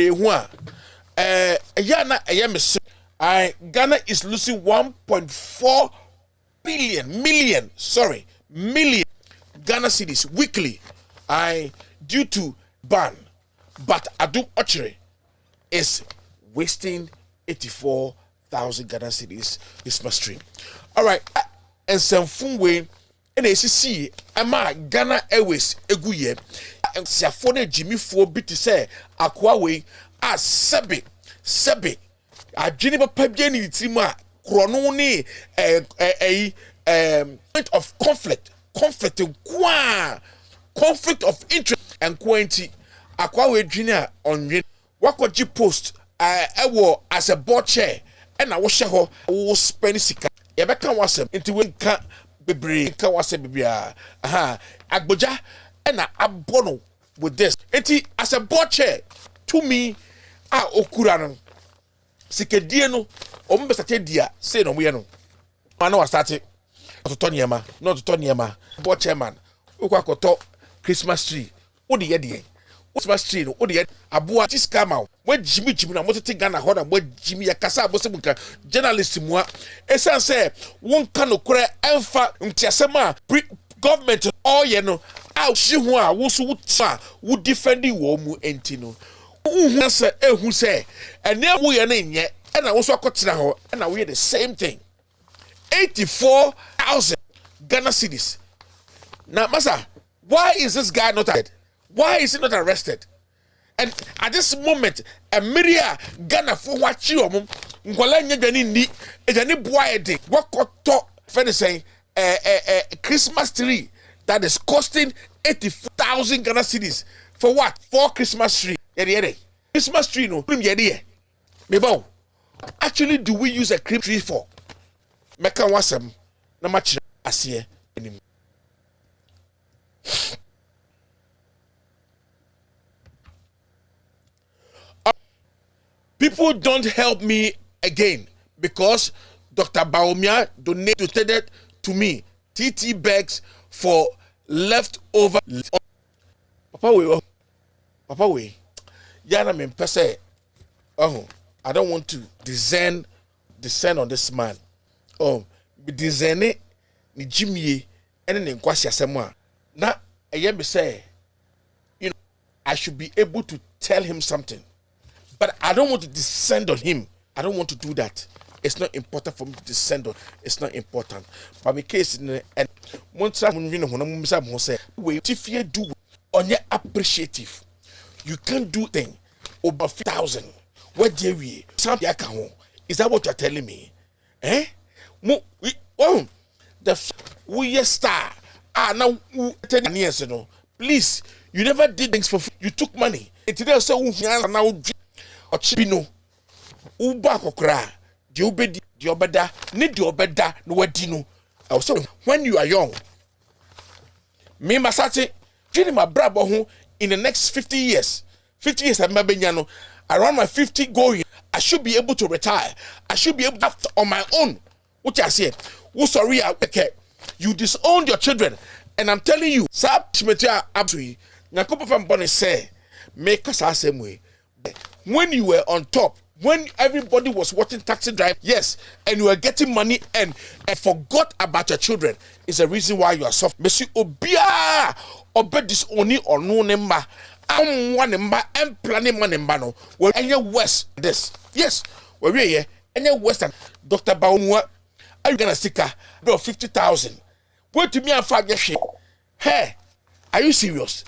is losing 1.4 million Ghana cedis weekly due to ban, but Adom Otchere is wasting 84,000 Ghana cedis Christmas tree. All right, and some fun way and ACC ama Ghana Airways eguye and siafone Jimmy for bit to say akwawe as sebe a Geneva Pabjani Tima Chrononi point of conflict of interest and quantity akwawe junior on Wakoji post as a board chair and I was spend sika. Yebeka wasem into we ka bebre ka wasem bibia agboja na abono with this enti as a board chair to me okura no sikedie no ombesate dia say no we no mana wa start to niema not to niema board chairman ukwakoto Christmas tree wo de ye Christmas tree no wo de aboa tiskama we jimi na motete Ghana ho na we jimi ya kasa abose bunka journalist mu a esan say won ka no kore emfa ntiasema government all ye no a hyi ho a wo so wo defending wo mu enti no hu say ehu say ene wo ye na nye na wo so akotena ho na we the same thing 84,000 Ghana cedis. Now masa, why is this guy not arrested? Why is he not arrested? And at this moment, a Miria Ghana for what you ni what got saying a Christmas tree that is costing 80,000 Ghana cedis for what? For Christmas tree. Christmas tree no. Actually, do we use a Christmas tree for? Meka wasem na machira asiye enim. People don't help me again because Dr. Baumia donated to me TT bags for leftover. Papa we. Yana me pese. Oh, I don't want to descend on this man. Be descend ni Jimmy and then kwasi asema. Na me say, you know, I should be able to tell him something. But I don't want to descend on him. I don't want to do that. It's not important for me to descend on. It's not important. But my case and Montra say we if you do on your appreciative, you can't do thing over 1,000. What dare we? Is that what you're telling me? The we star. Now 10 years ago. Please, you never did things for free. You took money. And today say now Ochibino uba kokra di obedi di obeda ni di obeda no wadino. So when you are young, me masate dream my brabo ho in the next 50 years no around my 50 going I should be able to retire. I should be able to act on my own. What I say, who sorry you disowned your children, and I'm telling you, Nyakopo from Bonnie say, make us the same way. When you were on top, when everybody was watching Taxi Drive, yes, and you were getting money and forgot about your children, is the reason why you are soft. Monsieur Obia, obey this only or no number. I'm one number and planning one number. No, well, and your West, this, yes, well, we're here, and your Western, Dr. Baumwa, are you gonna stick a bill 50,000? Wait to me and 5 years. Hey, are you serious?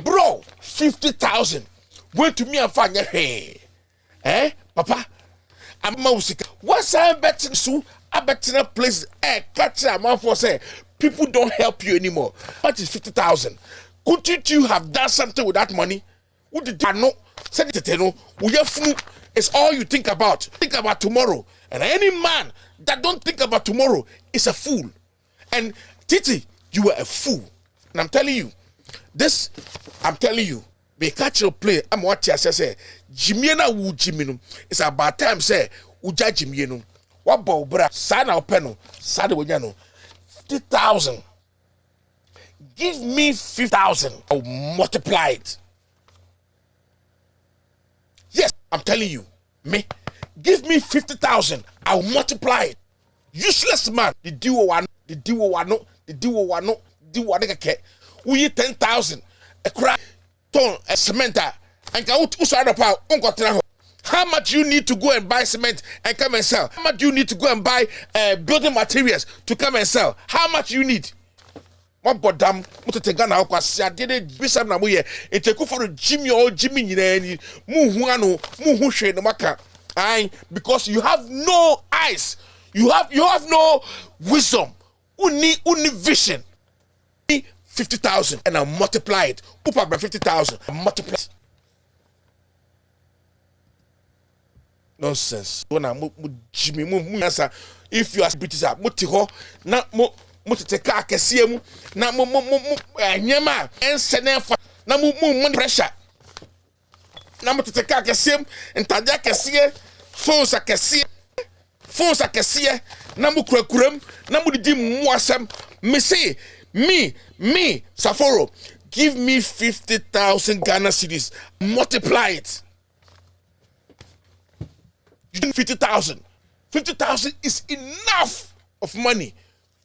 Bro, 50,000. Wait to me and 5 years. Hey. Eh, Papa? I'm Mausika. What's I betting so? I bet in a place, catch a man for say, people don't help you anymore. What is 50,000? Couldn't you have done something with that money? What did you know? Said it, you know, it's all you think about. Think about tomorrow. And any man that don't think about tomorrow is a fool. And Titi, you were a fool. And I'm telling you, be catch your play. I'm watching. I say, Jimmy na wu Jimmy. It's about time say uja Jimmy no. What bow bra? Sana openo. Sada wanyano. 50,000. Give me 50,000. I'll multiply it. Yes, I'm telling you. Me, give me 50,000. I'll multiply it. Useless man. The duo one. We 10,000. A cry. A cement and how much you need to go and buy cement and come and sell? How much you need to go and buy building materials to come and sell? How much you need? What bodam mutetega na okwasi adede bisam na moye eteku for Jimmy or Jimmy nyina mu hu ano mu hu hwe no maka ai because you have no eyes, you have no wisdom, uni vision. 50,000 and I'll multiply it. Upa by 50,000 and multiply it. Nonsense. Jimmy, if you are British, Mutiho, not mo take a kesiemu, not mo nyama, and send for money pressure. Now to take a kesiem and Tadia Kessie, phones a Kessie, Namu Kurum, Namu dim Mwasam, Missy. Me, Saforo, give me 50,000 Ghana cedis. Multiply it. You need 50,000. 50,000 is enough of money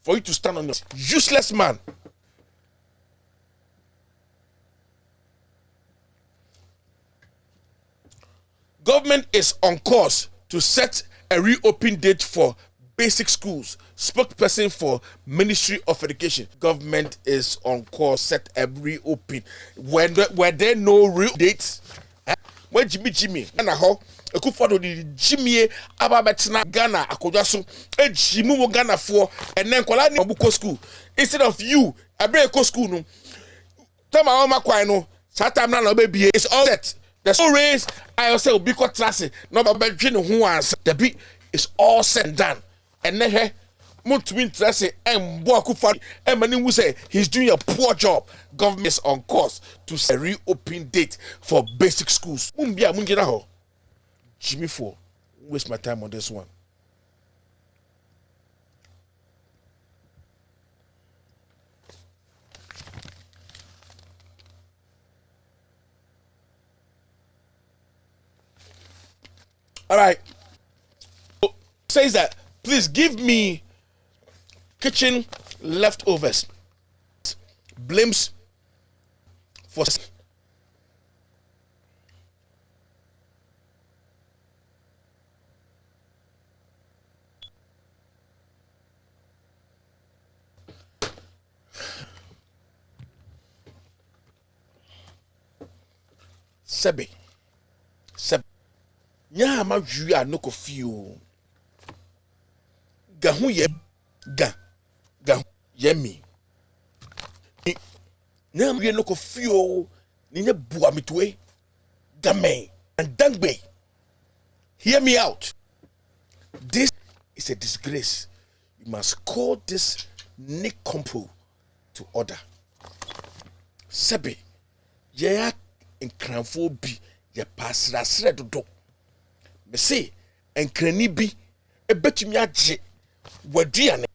for you to stand on this useless man. Government is on course to set a reopen date for basic schools. Spokesperson for Ministry of Education. Government is on course set a reopen. Were there no real dates? When Jimmy and a ho a good photo the Jimmy Ababetina Ghana Akojaso a Jimu Ghana for and then Kolani Obuko school instead of you a breako school no Tama Oma Kwano Satam na baby it's all set. There's no race I also be got classy no bedrin who answer the beat is all said and done and then Mutwin Tracy and Boakufan and Mani will say he's doing a poor job. Government is on course to set a reopen date for basic schools. Mumbia Munginaho. Jimmy 4. Waste my time on this one. All right. Says that please give me kitchen leftovers. Blames for Sebe. Nya ma jua no kofio. Gahu ye ga yemi. Nya ma no kofio ni ne bua mitwe. Game and dangbe. Hear me out. This is a disgrace. You must call this Nick Compo to order. Sebe. Yeah. And cranfo bi ye pasra sre dodo me say and crani bi e betumi agye waduane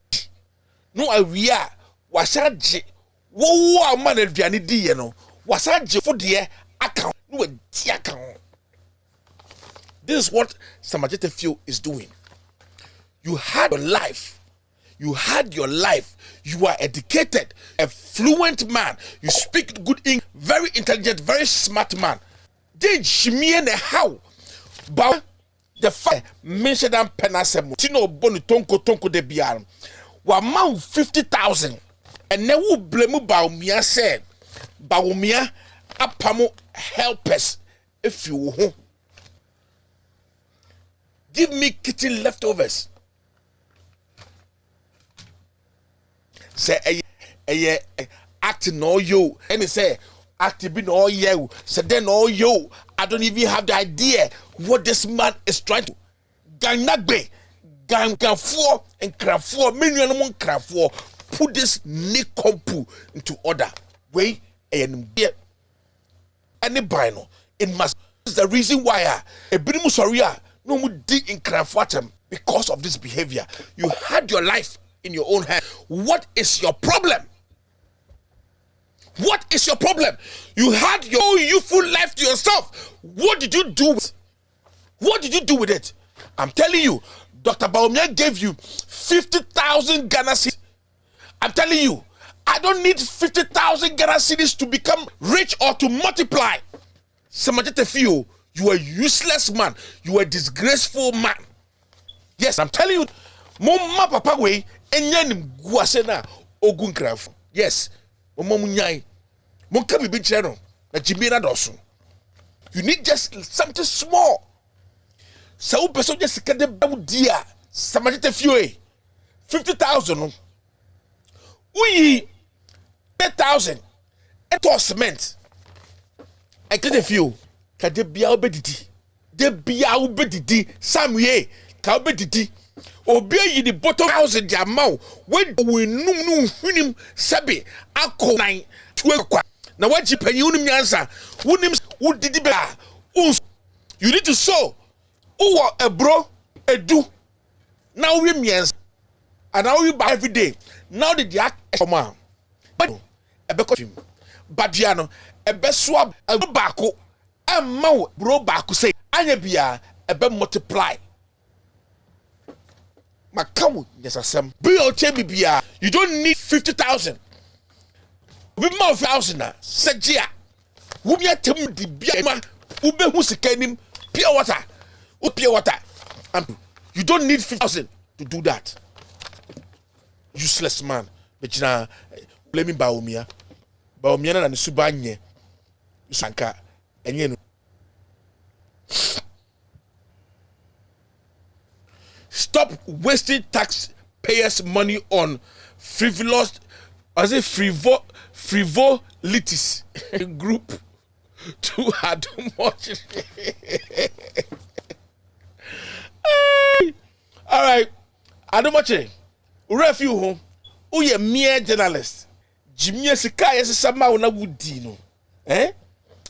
no awia wa sha gye wo ama na aduane di ye no wasaje for the account no a account. This is what Samajete Fio is doing. You had your life. You had your life. You are educated, a fluent man. You speak good English, very intelligent, very smart man. Did Shimie how? But the fact mentioned them penasem. Tino bonu tonko de biar. Wa mau 50,000. And now we blame Baumia said. Baumia apamo help us if you want. Give me kitchen leftovers. Say acting all you. And he say acting being all you. Say then all you. I don't even have the idea what this man is trying to. Gang nagbe, gang four and cram 4 million cram 4. Put this nikompu into order. Way and beer. Any bino. It must. This is the reason why a binimu soria no mu dig in cram 4 because of this behavior. You had your life in your own hand. What is your problem? What is your problem? You had your youthful life to yourself. What did you do with it? What did you do with it? I'm telling you, Dr. Baumia gave you 50,000 Ghana cedis. I'm telling you, I don't need 50,000 Ghana cedis to become rich or to multiply. Samajete Fio, you are a useless man. You are a disgraceful man. Yes, I'm telling you, Mama Papa way, enyanim guasena ogun krafo. Yes, Mama munyai. Monka bi chero na jimira doso. You need just something small. Sa u person just kade bawdia. Samajete Fio 50,000. Uyi 10,000. Eto cement. I get a few. Kade bia obedidi. De bia obedidi. Samye ka obedidi. Obi yi the bottom house in Jamau. When we num hunim sabi ako nine kwa. Na waji penyi unim nyansa. Unim udidi be. You need to sow. Uwa ebro edu. Now we miens. And now we buy every day. Now the yak come but ebeko badiano ebe swab ebe bako emma bro bako say anya bia ebe multiply makamu yesasem be Otchere bia. You don't need 50,000 be more 1,000 na segia wo bia tem di bia ma wo be hu sikanim pure water and you don't need 50,000 to do that. Useless man. But you blaming Baumia. Baumia na subanye. Sanka. And stop wasting taxpayers' money on frivolities group to Adom. All right, Adom. Refu home, uye mere journalist. Jimmy Sikai is a na wudino.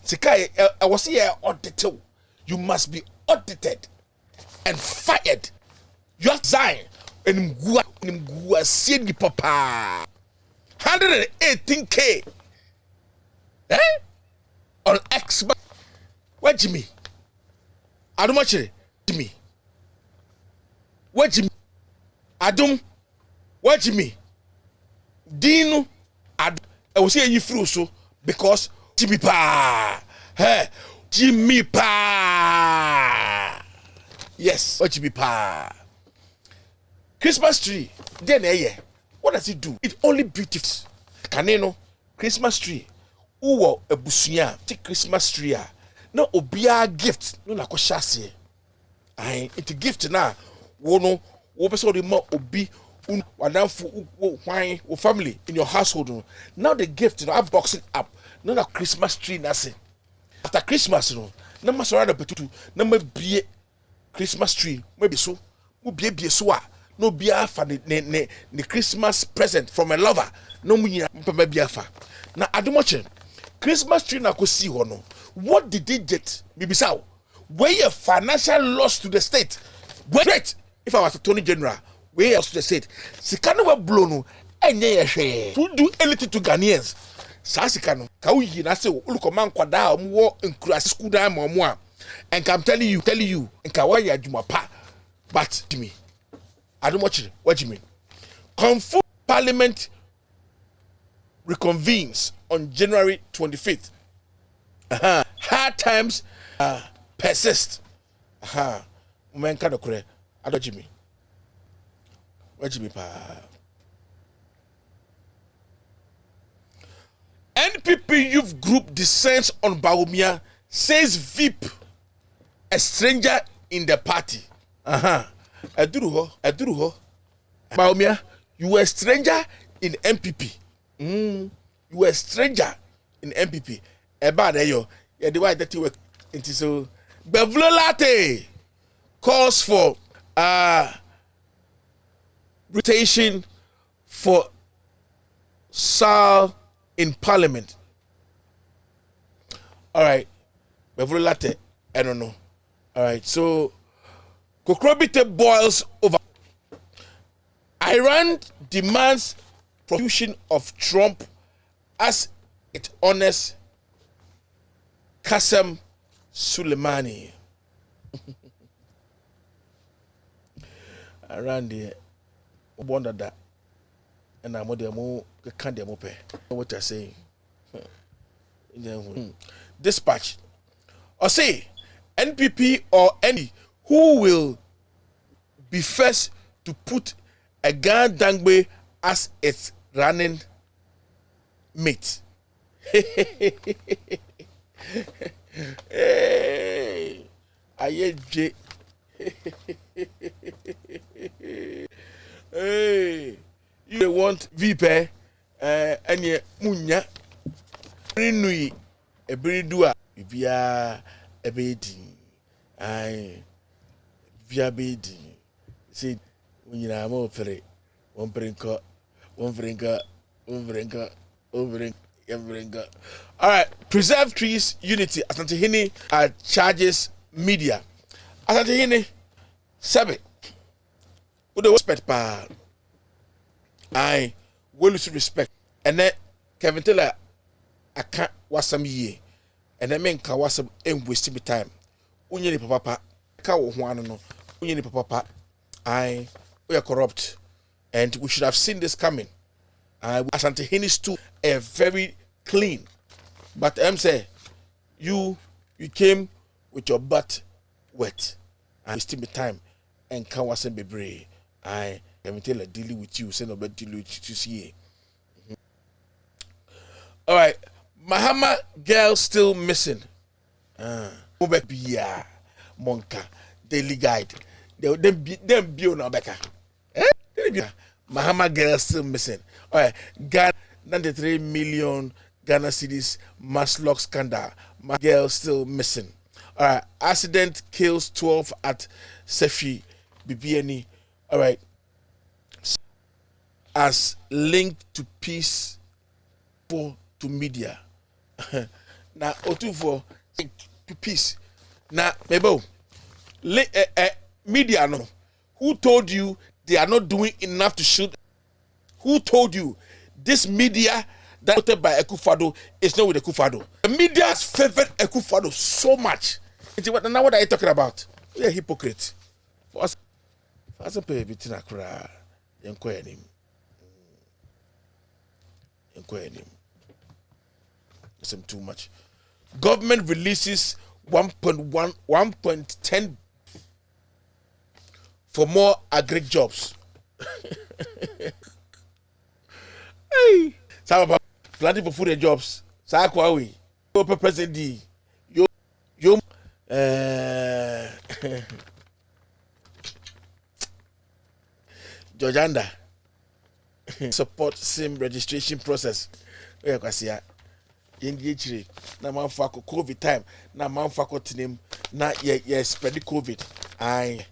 Sikai, I was here audited. You must be audited and fired. You have signed and mgua sindi papa 118K. On X. Where Jimmy? Adom Jimmy. Where Jimmy? Adom. What Jimmy? Dino I will say you through so because Jimmy pa. Hey, Jimmy pa. Yes, what Jimmy pa. Christmas tree. Then what does it do? It only beautifies. Kaneno Christmas tree. Uwo ebusuya. Take Christmas tree. No obia gift. No na ko shase. Ai, it gift na. Wono wo person the more obi family in your household. Now the gift, I box it up. Now the Christmas tree, nothing. After Christmas, no matter what, no be Christmas tree, maybe so, be no be the Christmas present from a lover. No maybe afa. Now Adom Christmas tree na could see no. What did they get? Maybe so. Where a financial loss to the state. Great if I was Attorney General. Where else to the state? Sikano wa blow no enye ye hwe. To do anything to Ghanaians. sasika no ka uyi na se ulukoman kwada omwo nkura school dan mo a and I'm telling you nka wa ya adwuma pa but Jimmy Adom Otchere what you mean confirm parliament reconvenes on January 25th. Hard times persist. Women kind of correct. I don't Jimmy. What Jimmy pa? NPP youth group descends on Bawumia, says VIP, a stranger in the party. Aduruho. Bawumia, you were a stranger in MPP. You were a stranger in MPP. Eba there yo. Yeah, the way that you work into so. Bevlolate calls for rotation for Sal in Parliament. All right, Bevlolate. I don't know. All right, so Kokrobite boils over. Iran demands prosecution of Trump as it honors Qasem Soleimani. Around the wonder that, and I'm what they're can't them up. What you're saying. Dispatch. Or say NPP or any who will be first to put a Ghana Dangbe as its running mate. Hey, Ayeje. Hey, you want VP? And ye munya. Nui a bridua via a baby. Aye, via baby. See, when you are more for it, one brinker. All right, preserve trees unity. Asante Hini charges media. Asante Hini, Sabe. With the respect, pa. I will lose respect. And then Kevin Taylor, I can't was some ye. And then men can was some wasting time. Unyani papa, ka one no. Unyani papa. We are corrupt, and we should have seen this coming. Asante Hini's too are very clean, but I'm saying you came with your butt wet and wasting me time and can't wasn't be brave. I can tell dealing with you, say no better deal with you see. All right, Mahama girl still missing. Mobile Monka daily guide. Them be on Becca. Mahama girl still missing. All right, Ghana 93 million Ghana cedis mass lock scandal. My girl still missing. All right, accident kills 12 at Sefi BBNE. All right, as linked to peace for to media. Now, O2 for to peace. Now, Mebo, media no. Who told you they are not doing enough to shoot? Who told you this media that voted by Akufo-Addo is not with Akufo-Addo? The media has favored Akufo-Addo so much. Now what are you talking about? You're a hypocrite. For us to pay everything I cry, inquire him. It's too much. Government releases 1.10 for more agri jobs. Hey, some about planting for food and jobs. Sakwawi, yo President D, yo, Georganda support SIM registration process. Oya kwasia. Yendi Otchere na manfa ko COVID time na manfa ko tinem na ye spread COVID. Aye.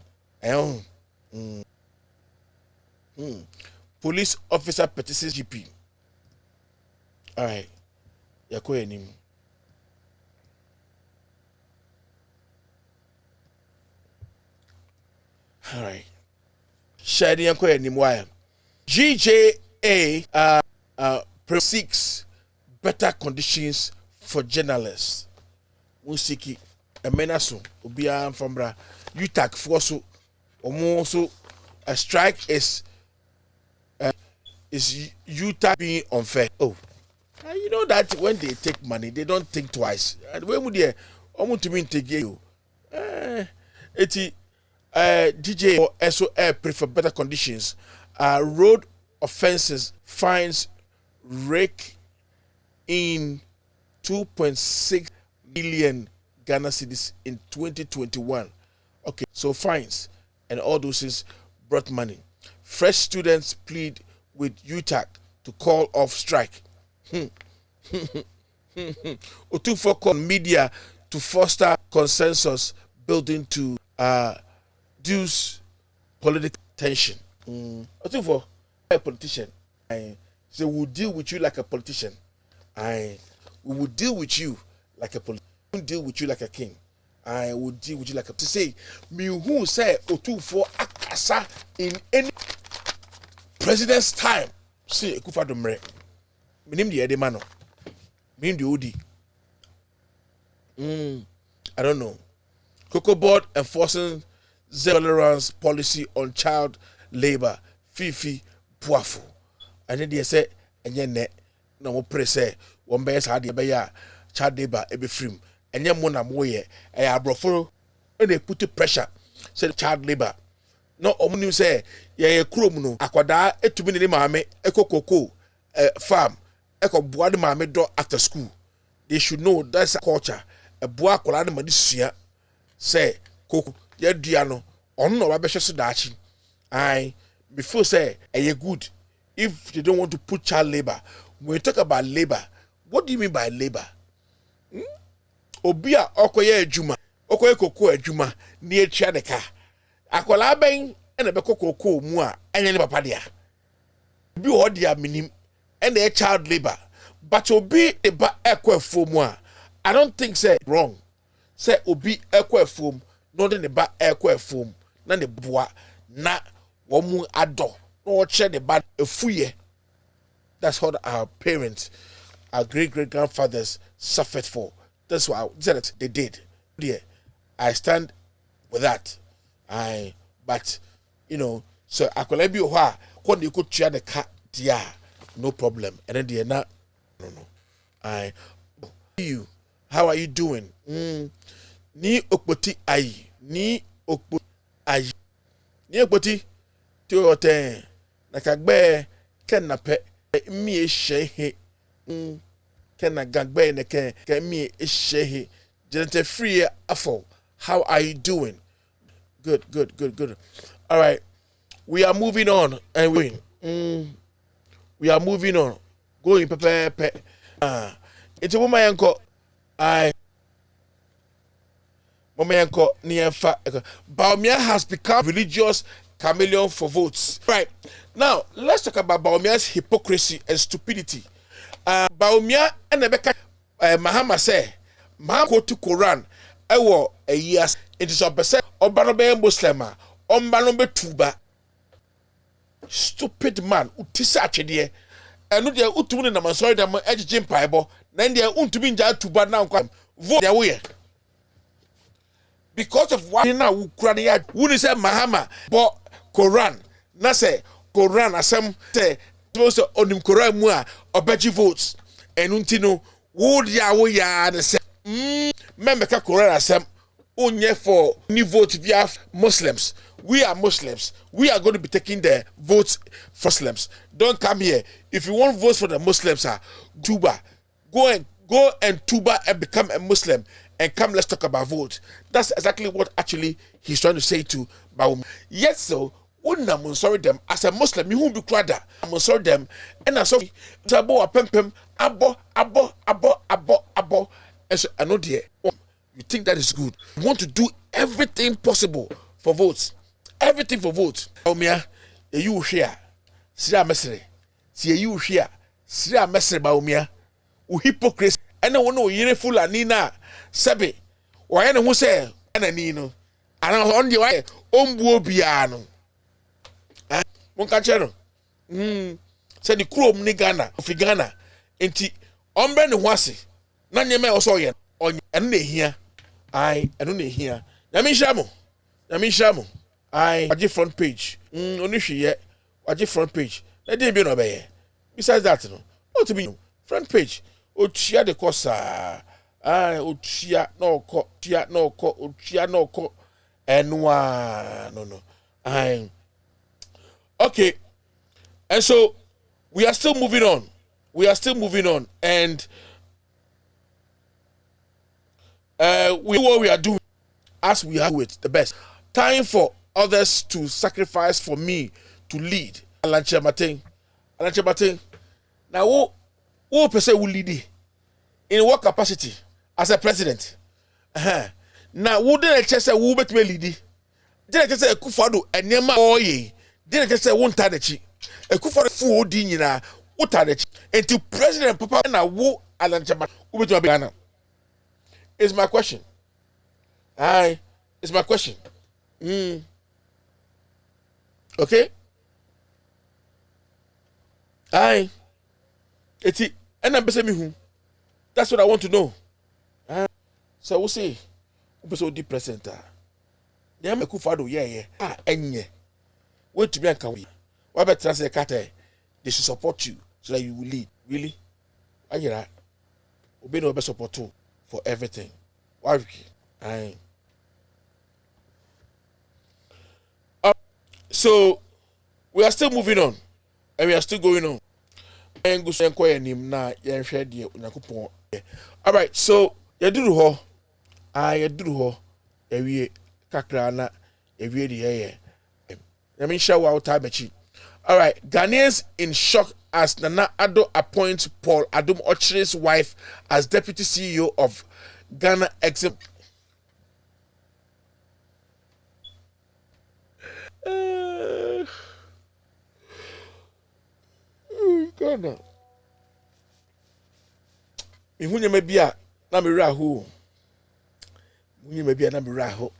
Police officer petitions GP. All right. Yako enim. All right. Shadi yako enim why? GJA seeks better conditions for journalists. Musiki, Emenaso, Ubia Fambra, UTAC, Foso, Omoso, a strike is UTAC being unfair. Oh, you know that when they take money, they don't think twice. And when would they almost to mean take you? DJ or SOL prefer better conditions. Road offenses fines rake in 2.6 million Ghana cedis in 2021. Okay, so fines and all those things brought money. Fresh students plead with UTAC to call off strike. Otufo called media to foster consensus building to reduce political tension. Otufo, a politician. So we'll deal with you like a politician. We will deal with you like a politician. We will deal with you like a king. I will deal with you like a to say me who say Otufo akasa in any president's time. See Ekufa Domre. Minim the Edemano. Minim the Odi. I don't know. Cocoa Board enforcing zero tolerance policy on child labor. Fifi Puafu. And then they say, and then no more press one bears had the child labor ebe free. And then mona moye a broforo and they put the pressure. Say child labor. No omuni say ye kromno akwada etumi ne maame ekokoko farm eko boa de maame do after school. They should know that's a culture. A boa akwala de madi sua say koko ye dua no ono no ba behwe so daachi. I before say ye good if they don't want to put child labor. When you talk about labor, what do you mean by labor? Obia okoye adwuma okoye koko adwuma na etua de ka akola ben ena be koko mu a enye ne papa dia bi ho dia minim ena e child labor but obi e ba ekwa mu a I don't think say wrong say obi ekwa fom no de ne ba ekwa fom na ne boa na wo mu ado no che de ba efuye. That's what our parents, our great-great-grandfathers suffered for. That's why they did. Yeah, I stand with that. But you know, so I could let you when you could share the cat, yeah, no problem. And then they're not. No. You, how are you doing? Ni okpoti ayi, ni okpoti ayi, ni okpoti to oten. Nakagbe ken na pe mi eshe ken na gagbe ne ken mi eshe Jenete free afo. How are you doing? Good. All right, we are moving on and we are moving on. Going pepe. It's a woman yanko. Baumia has become religious chameleon for votes. Right now, let's talk about Baumia's hypocrisy and stupidity. Baumia and Rebecca Mahama say, Mahama to Quran. Ewo a years it is a percent Obanobe Muslima, Ombanobe Tuba. Stupid man, Utisa Chedie, and no, they are Utun and I'm sorry, that my edge Jim Piebo, then they are Untubin Tuba now come vote their way. Because of what now Ukraine, who say Mahama, but Quran, Nase, Quran, Asem, say, those on him Quran mua, Obeji votes, and Untino, would ya and say, Memeka Quran Asem, onye for new vote via Muslims. We are Muslims. We are going to be taking the votes for Muslims. Don't come here. If you want votes for the Muslims, Tuba, go and Tuba and become a Muslim. And come, let's talk about vote. That's exactly what actually he's trying to say to Baum. Yes, so I'm sorry them as a Muslim, you won't be crowded. I'm sorry them, and I saw Tabo a pempem, abo. And so I know dear, you think that is good. You want to do everything possible for votes. Everything for votes. Baumia, you here. Sira mesre. See you here. Sira mesre Baumia. U hypocrisy. And I want to hear full Nina. Sebe, why no say Ananino, and on the way, Ombu Biano. Moncachero, said the chrome Nigana, Figana, and ombre ne ho ase na nyema also ye onye eno na ehia ai eno na ehia na me nhamo ai waje front page oni hwe waje front page na dey bi no be ye besides that no what be front page otua de kosa otua na okọ enwa no ai okay. And so we are still moving on and we do what we are doing as we have it the best. Time for others to sacrifice for me to lead. Alanche Martin. Now who person will lead in what capacity as a president? Now who did I say who bet me lead? Did I say Kufado and Nema Oye? Did I say one tadechi? A Kufado fu odi nyina wo tadechi. And to President Papa na wo Alanche Martin who bet me Ghana? Is my question. Aye, it's my question. Okay? Aye. Eti, and I'm me who. That's what I want to know. So we'll see. We'll be present. Yeah, me Kufado, yeah. Enye. Wait to be and can we? Why better say Kate? They should support you so that you will lead. Really? I hear that. Obey no best support too for everything. Why? Aye. So we are still moving on and we are still going on. All right, so you do ho. Ewie kakra na ewie de let me show out time. All right, Ghanaians in shock as Nana Addo appoints Paul Adom Otchere's wife as deputy CEO of Ghana Exim. Ghana. Mihunya mebia na miraho. Munya mebia na miraho.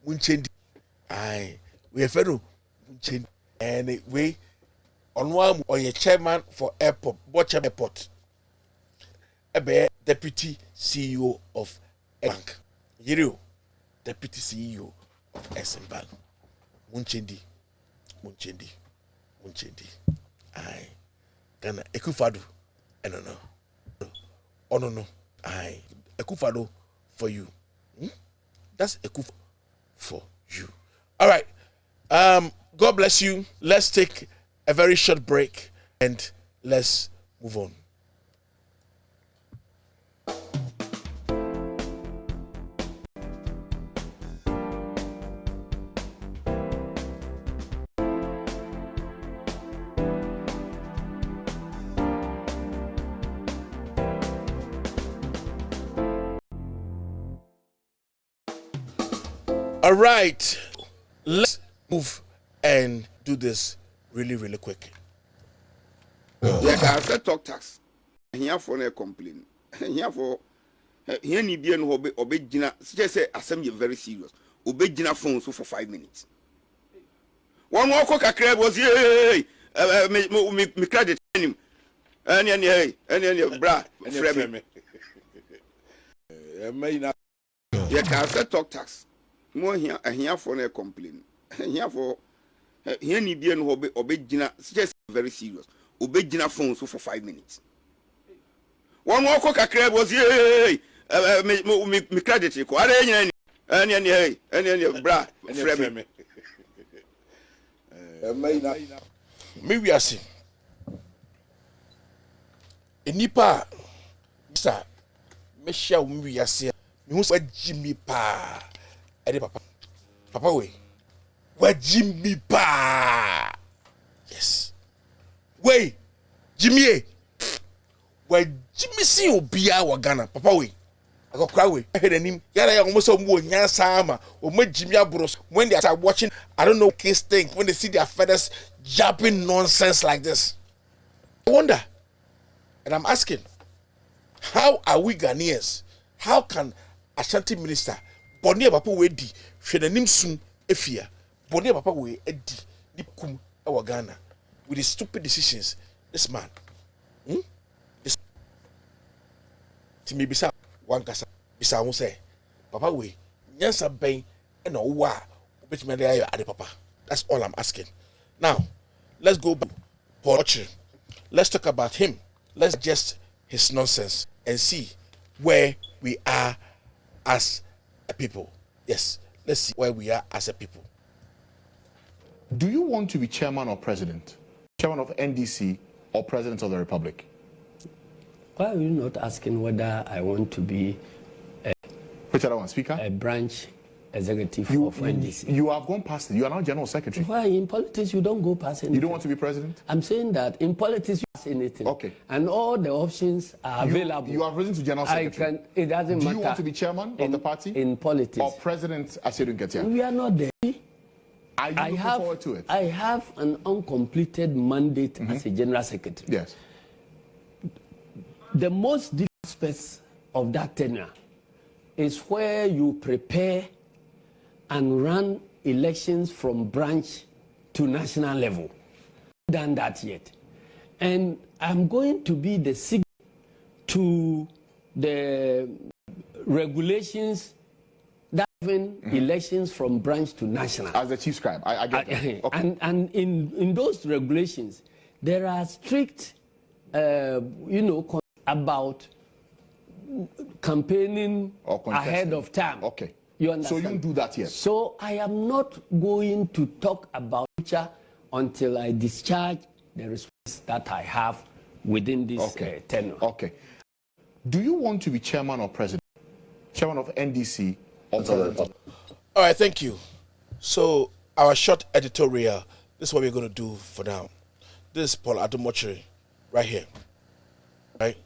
Munchendi. Aye. We have no munchendi. And we on one or your chairman for airport, Otchere Airport. Ebe deputy CEO of bank. Yirio, deputy CEO of SM Bank. Munchendi. Aye. Ghana Ekufado. No. Oh no. Aye. Ekufado for you. That's Ekufado for you. All right. God bless you. Let's take a very short break and let's move on. All right, let's move and do this really quick. Yeah, I said talk tax. Here for no complain. Here for here ni bi no obegina. Just say assembly very serious. Obegina phone so for 5 minutes. One more cock kakra was hey me credit him. Any bra frame. Yeah, I said talk tax. More here for no complain. Here for here ni bi no obegina. Just very serious. Obegina phone so for 5 minutes. One more cock kakra was hey me credit ko. Any bra frame. Me we are see. Enipa sir me share we are see. Me hu say Jimmy pa. Ede papa we. Where Jimmy pa. Yes. Wait. Jimmy. Where Jimmy see obia wa Ghana papa we. I go cry we. I heard him. Yara almost so more nyansama. O me Jimmy abros when they are watching I don't know kids think when they see their feathers jabbing nonsense like this. I wonder. And I'm asking, how are we Ghanaians? How can Ashanti minister Bonnie Papa we di hwenanim sum efia Bonnie Papa we edi ni kum e Ghana with his stupid decisions? This man. This Timi bisa one kasa bisa who say papa we nyansa ben and no wa which me dey ade papa. That's all I'm asking. Now let's go back to Otchere. Let's talk about him. Let's just his nonsense and see where we are as a people. Yes, let's see where we are as a people. Do you want to be chairman or president? Chairman of NDC or president of the republic? Why are you not asking whether I want to be Which other one, Speaker? a branch executive of NDC? You have gone past it. You are now general secretary. Why? In politics, you don't go past anything. You don't want to be president? I'm saying that in politics, you ask anything. Okay. And all the options are available. You have risen to general secretary. It doesn't matter. Do you want to be chairman of the party? In politics. Or president as you don't get here? We are not there. Are you looking forward to it? I have an uncompleted mandate as a general secretary. Yes. The most difficult aspects of that tenure is where you prepare and run elections from branch to national level. I haven't done that yet. And I'm going to be the signal to the regulations that govern elections from branch to national. As the chief scribe, I get that. Okay. And in those regulations, there are strict, about campaigning ahead of time. Okay. You understand? So you don't do that yet? So I am not going to talk about future until I discharge the response that I have within this tenure. Okay. Do you want to be chairman or president? Chairman of NDC or president? All right, thank you. So our short editorial, this is what we're going to do for now. This is Paul Adom Otchere right here. Right?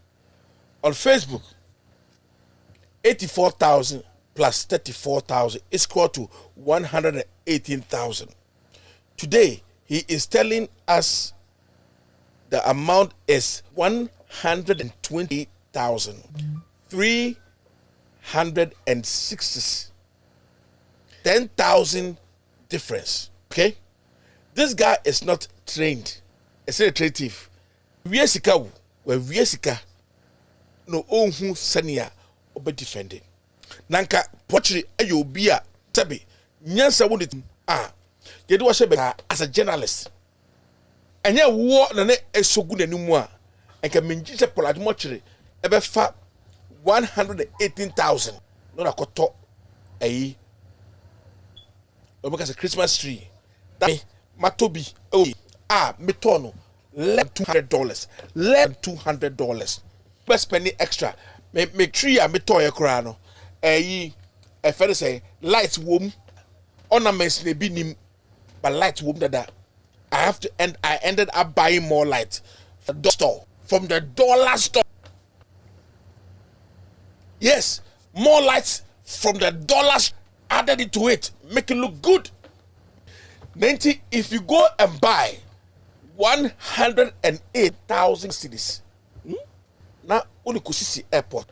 On Facebook, 84,000 plus 34,000 is equal to 118,000. Today, he is telling us the amount is 120,360. 10,000 difference. Okay? This guy is not trained. It's a creative. Wiesika, where Wiesika no onhu senia obe defending. Nanka Otchere ayobia sabi nyansa woni yede wo shebe as a journalist. Enya wo na ne esogu nanimu a enka menji se Paul Adom Otchere ebe fa 118,000 no na koto ayi because a Christmas tree that matobi metono $200 $200 best penny extra me tree a metoye kora no fere say light wom ornaments ne bi nim but light wom dada I ended up buying more light from the store, from the dollar store. Yes, more lights from the dollar store. Added it to it, make it look good. 90, if you go and buy 108,000 cedis, now only Kusisi airport.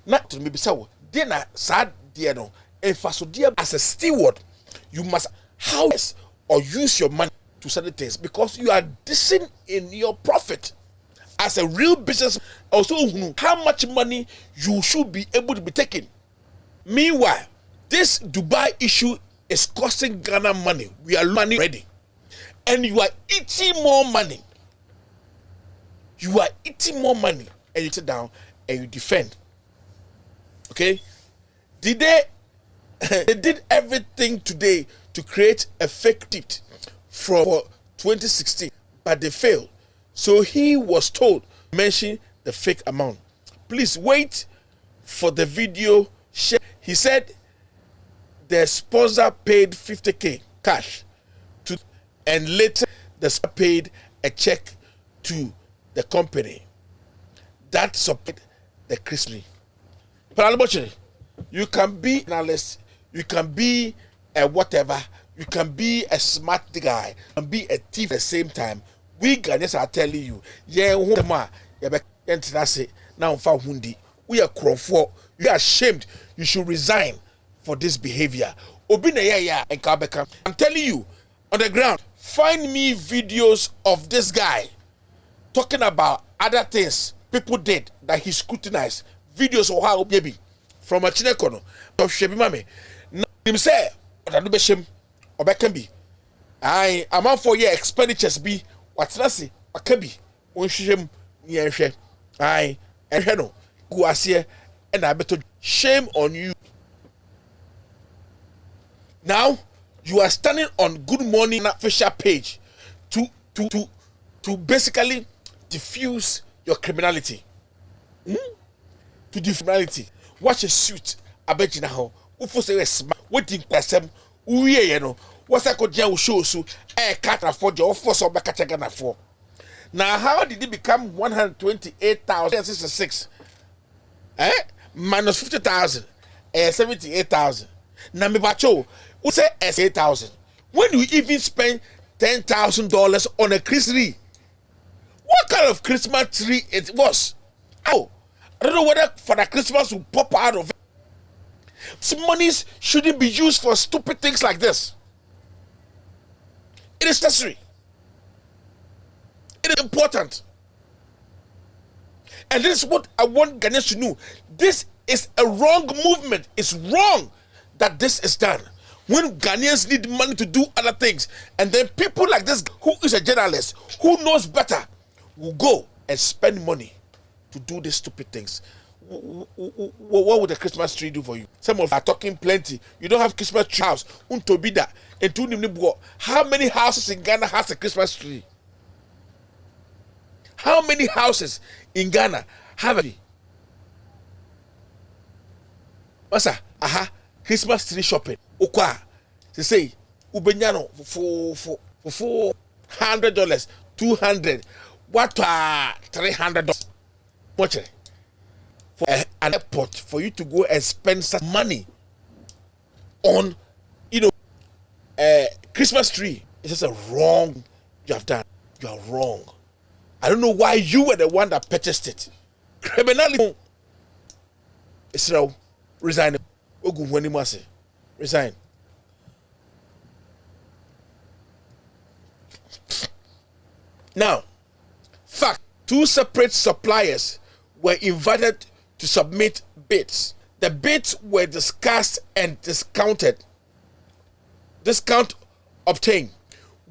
Not to maybe so dinner sad dear no. And for so dear as a steward, you must house or use your money to certain things because you are decent in your profit. As a real business, also how much money you should be able to be taking. Meanwhile, this Dubai issue is costing Ghana money. We are money ready. And you are eating more money. You are eating more money. And you sit down and you defend. Okay? They did everything today to create a fake tip for 2016, but they failed. So he was told to mention the fake amount. Please wait for the video. He said the sponsor paid 50K cash to, and later the sponsor paid a check to the company that supported the Christmas. But you can be an analyst, you can be a whatever, you can be a smart guy, you can be a thief at the same time. We Ghanaians are telling you, we are crowdful, you are ashamed, you should resign for this behavior. I'm telling you, on the ground, find me videos of this guy talking about other things people did that he scrutinized. videos or how maybe from Otchere kono of shebi mame na him say odadu be shem obeka bi ai amount for your expenditures bi watena se aka bi onhwehwem ni ehwe ai ehwe no gu ase e na beto shame on you. Now you are standing on Good Morning official page to basically diffuse your criminality. To diffuse criminality. Watch a suit. Abegina ho. Ufo say smart. Wetin kwasem. Uye ye no. Wasa ko dia wo show so e kata for jo ofo so be kacha Ghana for. Now how did it become 128,066? Minus 50,000. 78,000. Na me bacho. Who say 8,000? When you even spend $10,000 on a Christmas tree, what kind of Christmas tree it was? Oh, I don't know whether for the Christmas will pop out of it. Some monies shouldn't be used for stupid things like this. It is necessary. It is important. And this is what I want Ghanaians to know. This is a wrong movement. It's wrong that this is done. When Ghanaians need money to do other things, and then people like this, who is a journalist, who knows better, will go and spend money to do these stupid things. What would a Christmas tree do for you? Some of you are talking plenty. You don't have Christmas tree house. Untobida. How many houses in Ghana has a Christmas tree? How many houses in Ghana have a tree? Masa, Christmas tree shopping. Okwa, they say, ubenyano for $400, $200, what $300? Otchere for an airport for you to go and spend some money on, Christmas tree. It's just a wrong you have done. You are wrong. I don't know why you were the one that purchased it. Criminally, Israel resign. Ogu when he resign. Now, fact, 2 separate suppliers were invited to submit bids. The bids were discussed and discounted. Discount obtained.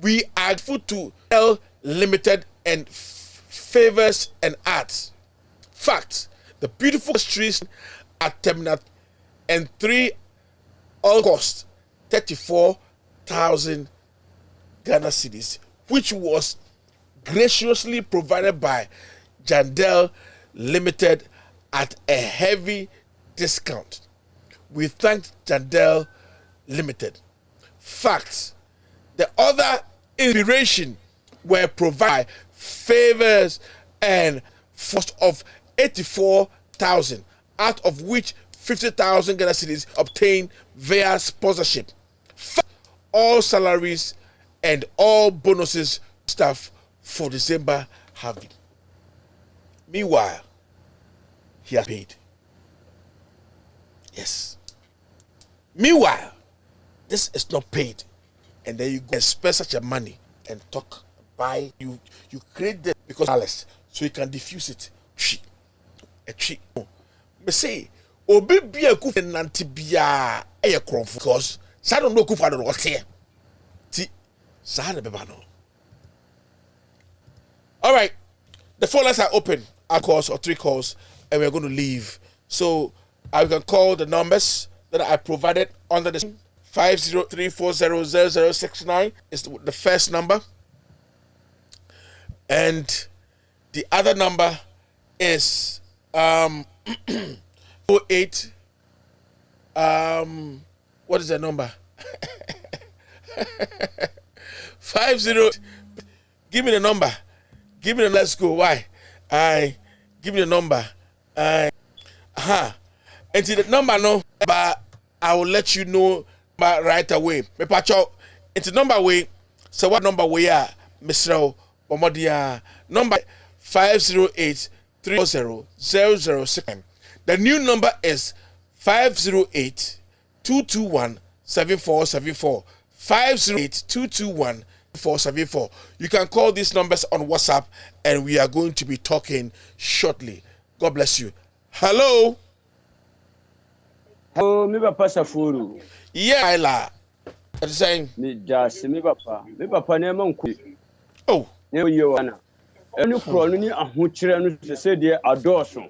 We are food to L Limited and Favors and Arts. Fact, the beautiful streets at Terminal and 3 all cost 34,000 Ghana cedis, which was graciously provided by Jandel Limited at a heavy discount. We thank Jandel Limited. Facts. The other inspiration were provided by Favors and first of 84,000, out of which 50,000 Ghana cedis obtained via sponsorship. All salaries and all bonuses staff for December have been. Meanwhile, he has paid. Yes. Meanwhile, this is not paid. And then you go and spend such a money and talk, buy, you create this because Alice, so you can diffuse it. A tree. Me say, obi bia ku nanti bia e kromfo because sa don't know ku fa do Otchere. Ti sa na beba no. All right. The phone lines are open. Our calls or 3 calls, and we're going to leave. So I can call the numbers that I provided under the 503400069 is the first number, and the other number is 08. What is the number? 50. Give me the number. Give me the let's go. Why? Give me the number. And the number no, but I will let you know right away. Me pacho. It's number way. So what number we are, Mr. Omodia? Number 508-340-006. The new number is 508-221-7474. 508-221-7474. You can call these numbers on WhatsApp, and we are going to be talking shortly. God bless you. Hello. Hello, me papa Safuru. Yeah, Ila. That's the same. Me just me papa. Me papa ne man ku. Oh. Ne ye wana. Enu kro no ni ahokyere no se de adɔɔso.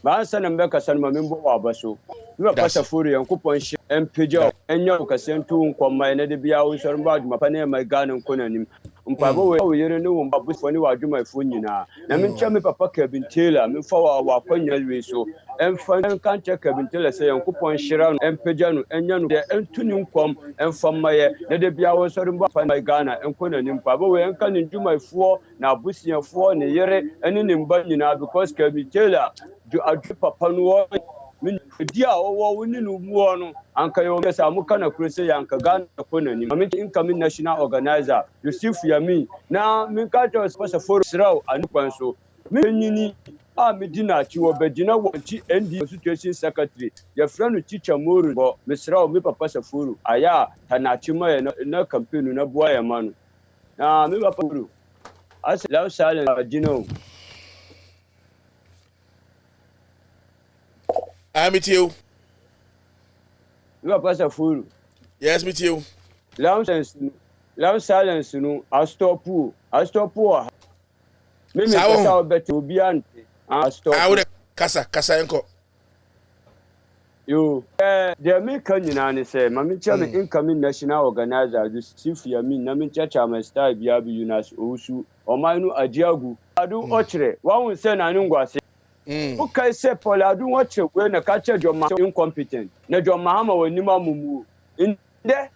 Ba ansa na mbeka sa no ma membo wa abaso. Me papa Safuru Yankopɔn hye empagya enya okasentu nkɔmma ne de bia wo sɔre mba adwuma pa ne ma Ghana nkonanim. Mpabo we wo yere ne wo mba busfo ne wa adwumayfo nyinaa. Na me nkyɛ me papa Kevin Taylor me fa wa akwanya we so. Emfa nkankyɛ Kevin Taylor sɛ Yankopɔn hyira no empagya no enya no de entu ne nkɔm emfa mmayɛ ne de bia wo sɔre mba pa ne Ghana nkonanim. Mpabo we enka ne adwumayfo na abusuafo ne yere ene ne mba nyinaa because Kevin Taylor adu papa no wo di a wo ni no mu no anka yo sa mu kana kuro se yanka Ghana ko nani ma incoming national organizer Yusuf Yami na min ka to sponsor for Sraw anu kwan so menyini a medina chi wo begina wonchi ND situation secretary ya friend teacher Moru bo Sraw me papa Safuru aya tanachi ma na campaign na boa ya manu na me papa Safuru as law silent agino. I'm with you. You are Pastor Full. Yes, with you. Loud silence, no. I stop poor. Maybe I bet you be ante. I stop. I would Casa enko. You, the American, and say, Mammy Chairman, incoming national organizer, the Chief Yamin, Namin Chacha, my star, Biabi Yunas, Osu, or Manu Ajiagu. I do Otchere. One will send an Ungwasi. Okay, say Paul, I don't watch it when a catcher your man incompetent. Na your mama will nima mumu. In there,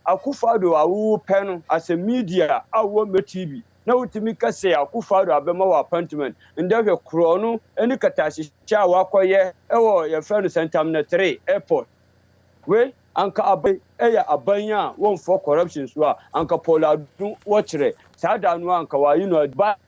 Akufado, I will panel as a media, I want me TV. Now to me, say Akufado, Abema appointment, and there your chrono, any catastrophe, Chawakoye, or your friend Santamna 3 airport. Well, Anka Abe, Abanya, one for corruption, so Anka Paul, do Otchere, Sadan Wanka, you know, but.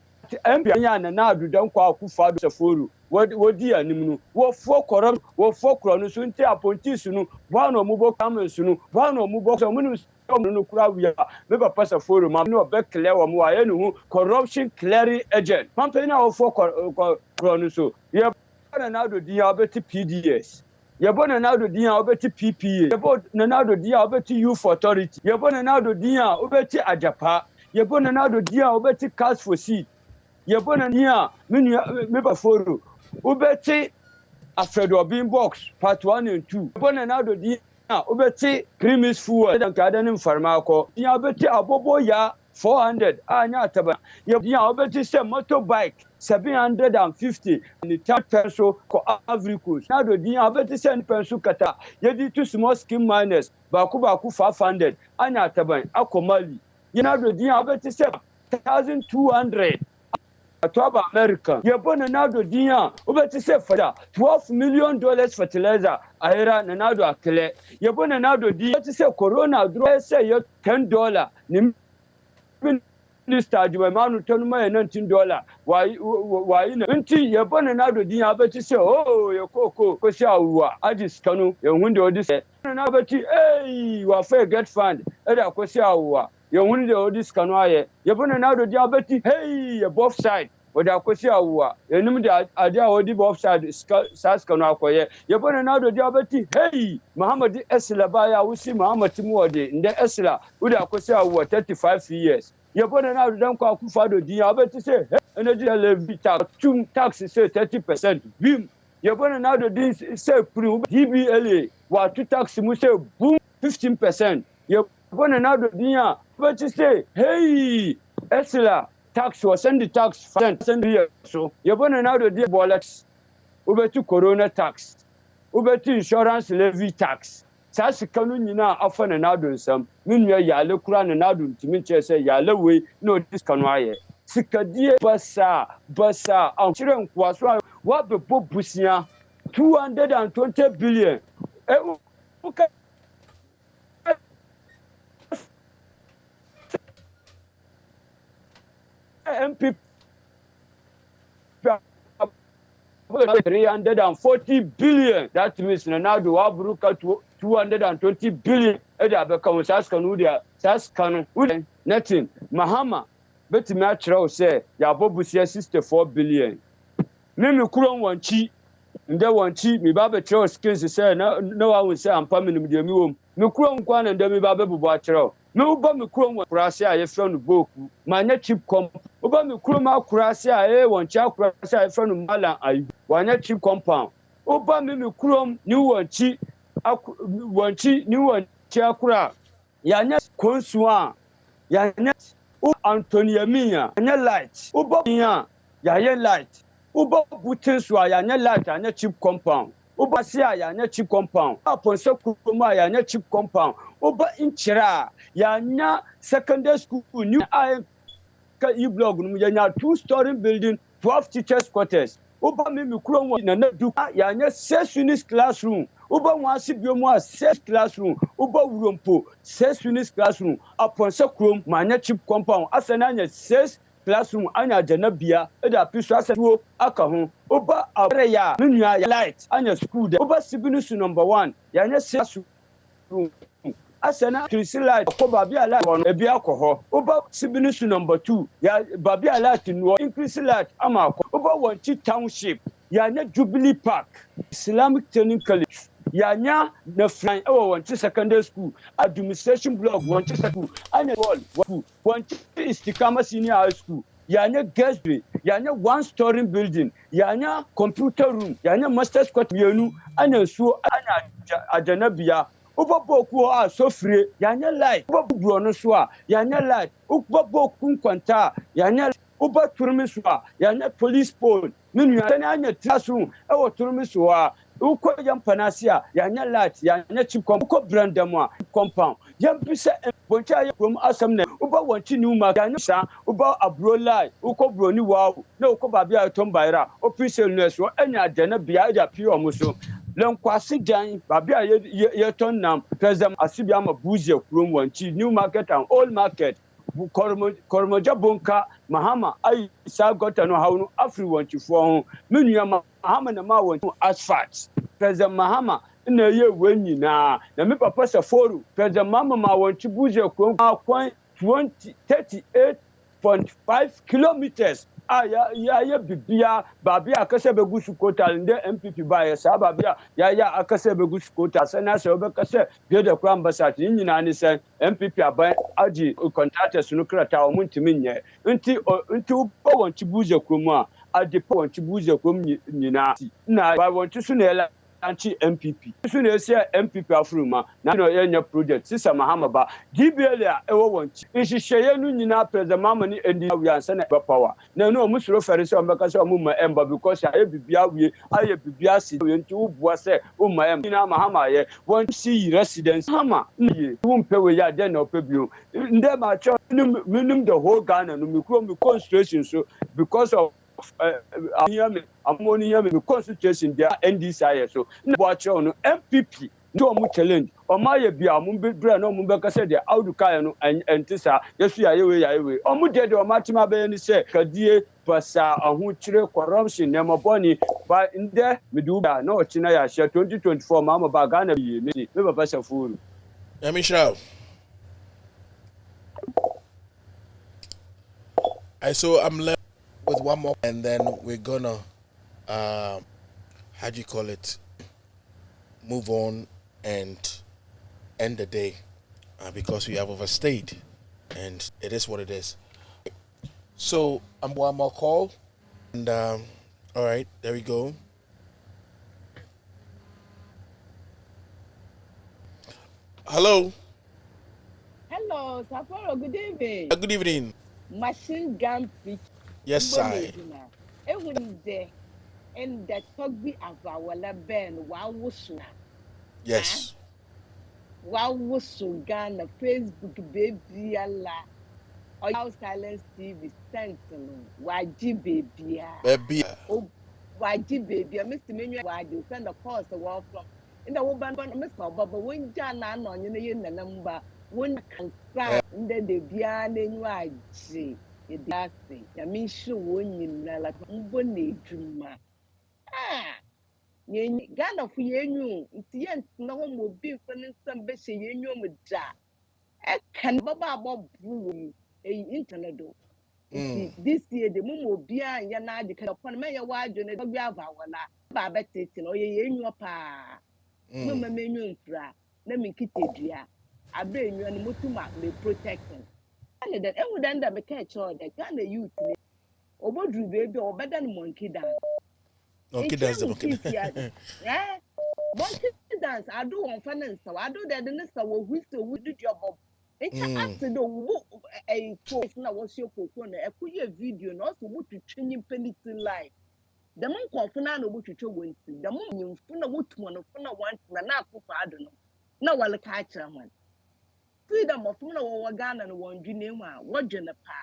Empia na na adu dan kwa Akufado Safuru wodi anim no wo fo koram wo fo kro no so nti apontis no wa no mubo comments no wa no mubo so munu no kura wi me papa Safuru ma no be clear wo mo aye no corruption clearing agent pampe na wo fo kro no so ye na adu dia obeti PDS ye bona na adu dia obeti PPA ye bona na adu dia obeti youth authority ye bona na adu dia obeti ajapa ye bona na adu dia obeti cast for seat Yabona niya me baforo ubeti afredo bin box part 1 and 2 yabona na do di ubeti premise fuel dan ka danin farmako ya ubeti abobo ya 400 anya taba ya ubeti se motorbike 750 ni 10 peso ko avricos na do di ubeti se peso kata yedi two small scheme miners baku 500 anya taba akomali yana do di ubeti se 1200 Atoba American. Yabona nado diya. Ubeti se fada $12 million fertilizer. Ahera nado akele. Yabona nado diya. Ubeti se corona dro se yo $10. Ni minister ajumanu tonuma $19. Why ina. Inti yabona nado diya. Ubeti se oh yokoko kosi awuwa. Adis kanu. Yehunde odi se. Nado beti hey wafe get fund. Eda kosi awuwa. Yehunde odi skanu aye. Yabona nado diya beti hey both side. Wada kosi awuwa enum de adia wodi bo offside saska no akoye yebona na do dia beti hey Muhammad Esla baya wusi Muhammad Muwode nde Esla uda kosi awuwa 35 years yebona na do dan kwa Akufado dia beti say energy levy tax say 30% bim yebona na do din say pre DBLA wa to tax mu say boom 15% yebona na do dia beti say hey Esla tax was send the tax send here so you bona now the bollocks ubeti corona tax ubeti insurance levy tax sasi kanu nyina afa na nado nsam minua yale kura na nado ntimi che say yale we no this kanu aye sikadie basa anchire nkwaso wa be bobusia 220 billion MP 340 billion. That means now do Abruka 220 billion. Eda become Saskanu there. Saskanu nothing. Mahama beti match say ya bobusia 64 billion. Mimi kuron wanchi nde wanchi mi ba be tro skills say na wa won say ampa me nim de mi wom me kuro nkwa na nde mi ba be bubu atro me uba me kuro wa kurase a ye fra no boku ma nya chip comp uba me kuro ma kurase a wanchi akurase a ye fra no malan ayi wa nya chip compound uba me kuro ni wanchi ni wanchi akura ya nya konsu a ya nya Antonia Mia, and your light, Uba Mia, ya light, Uba Butinsu, ya light, and your cheap compound, Uba Sia, ya cheap compound, upon Sokuma, ya cheap compound, Uba Inchera, ya secondary school, new I blog, ya 2-story building, 12 teachers' quarters. Uba Mimi Kron in a duka, ya 6 units classroom. Uba Wasi Biomo 6 classroom. Uba Urumpo 6 units classroom. Upon Sakrum, my chip compound. Asananya 6 classroom. Anya Janabia, Eda Pisasa Akahon. Uba Areya, Minya Light, Anya school. Uba Sibinus number 1. Yana 6 room. Asana Trisila ko babi ala on ebi akoho oba sibinisu number 2 ya babi ala tinwo increase light ama ko oba wanchi township ya nya Jubilee Park Islamic Training College ya nya na fran wanchi secondary school administration block wanchi school anya wall wanchi Istikama Senior High School ya nya guestry ya nya 1-story building ya nya computer room ya nya master's quarter yenu anya so anya ajanabia uba boku a sofre yanya light uba bugro no so a yanya light uba boku kwanta yanya uba turmi so a yanya police pole minu yanya anya trasu e wo turmi so a uko yampanasi a yanya light yanya chip uko brandam a compound yampisa boncha ya from asam na uba wanchi ni uma yanya sa uba abro light uko bro ni wow na uko babia tombaira official nurse wo anya dana bia ya pi omuso Lenkwasi jan babi a ye ton nam president asibi ama buzie kurom wanchi new market and old market kormoja bonka mahama ai sa gota no hawnu afri wanchi fo ho menua mahama na ma wanchi asphalt president mahama na ye wenyi na me papa saforu president mahama ma wanchi buzie kurom akwan 38.5 kilometers ya bibia babia akase begusu kota nde MPP ba ya sa babia ya akase begusu kota sana se obekase de de kwa ambassador nyina ni se MPP aban aji contractors no krata o muntimi nye nti bo wonchi buze kromu a de po wonchi buze krom nyina na ba wonchi su na anti MPP su na ese MPP afuruma na no yenya project sisa mahama ba DBL a ewo wonchi nhihye nu nyina president mama ni endi awiansa na power na no musuro fere se omeka se omuma emba because aye bibia wie aye bibia si nti ubua se umma em nyina mahama ye wonchi residence hama ye wumpe we ya de na opebio nde ma cho minimum the whole Ghana no mi constitution so because of amoni here me constitution there NDC so na Otchere no MPP no mu challenge o ma ye bia mu bra no mu beka se de auduka no entisa yesu ya yewe o mu de o ma tima be ni se kadie pasa ahunchire corruption ne maboni ba nde meduba na ochina ya 2024 ma ba Ghana bi me baba safuru Michelle. I'm left with one more, and then we're gonna, how do you call it, move on and end the day because we have overstayed, and it is what it is. So I'm one more call, and all right, there we go. Hello. Hello, Sapporo, good evening. Good evening. Machine gun pitch. Yes, sir. Every and the Togby Avawala Ben, Wawusu. Yes. Wawusu Ghana, Facebook, baby, Allah. Or Silence TV, Sentinel, YG baby. Baby. Oh, YG baby, Mr. Menu, why do send a course a wall from in the woman, Mr. Baba, when Jan on you know, number. One can cry under the Bian and YG. It does say, I mean, sure, when you know, like Mbone Juma. Ah, Ghana for you, it's no one will be funny some basic you with that. I can Baba Bob Brew a internet. This year the mumu bia ya na de ka pon me ya wa adwene do bia va wala ba betete no ye enyo pa mama menyo mfra na me kitedua abe enyo no mutuma me protection and that e would end up me ka cho that Ghana youth ni obodru baby obeda no monkey dance eh monkey dance I do on finance I do that the next wo whistle we do job nka ase do wo post na wo show koko na ekuye video na so wo twetwe nyimpa ni ti live the man confina na wo twetwe wonti the man nyimfo na wo tumo no fo na want na akofa ado no na wale ka akira man freedom of na wo Ghana no won dwene mu a wo dwene pa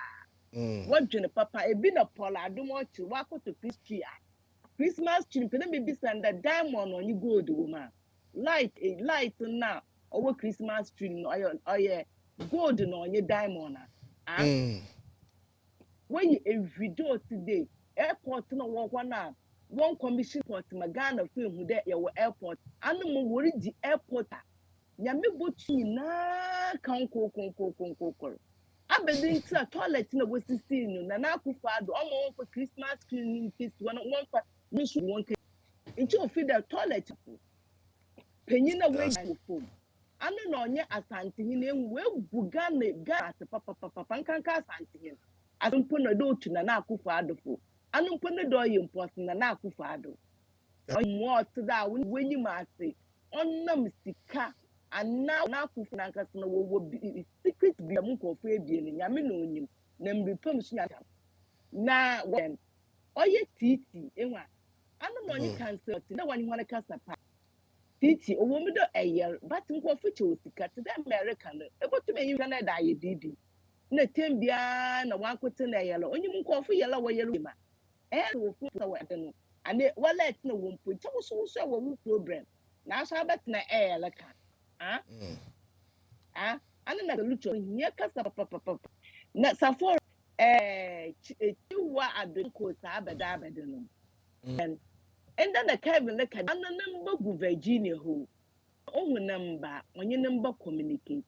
wo dwene papa ebi na Paula Adom Otchere wa koto Christmas tree pede me bi sanda diamond on you gold woman light na over Christmas tree no oye gold no on your diamond when you a video today airport no one commission port magana film who there your airport and mo worry the airport nyame bochi na kan ko abedin tra toilet na wasisi no na akufa do omo for Christmas cleaning feast one for mission one into feed the toilet penyin na we phone ano na onye asante hin ehu we bugane gas papa nkanka asante hin asompo na do tu na akufa adofo ano mpo na do yimpos na akufa ado onwo to da wenyi mase onnam sika ana na akufa na nkasa na wo secret bi am ko fa ebie ne nyame na onyim na mrepam so na when oye titi enwa ano na onye cancel na wani hwana kasa pa titi owo mi do eyel but nko fiche osika to the American ebotu me yin na da ye didi na tembia na wankote na eyel onyim nko fu yela wo yelo ma wo fu na wa de no ane wallet na wo mpo tawo so wo problem na asa bet na eyel ka ana na lucho hiya kasa papa na safo chiwa adonko sa abeda no and then the Kevin look at number go Virginia who number onye number communicate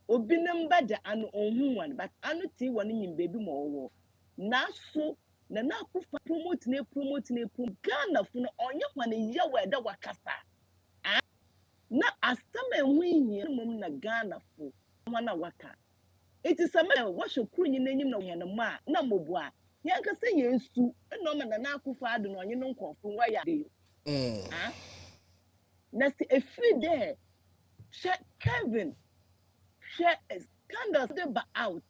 obi number the an on one but anu ti one in baby more na so na kufa promote Ghana for onye one year where the wakasa na asama enwi mum na Ghana for wana waka it is a man what should kuru nyina no hia no ma na mobua yanka say yensu no ma na kufa ado no onye no nkofo wa ya de na see a free there Kevin scandals they ba out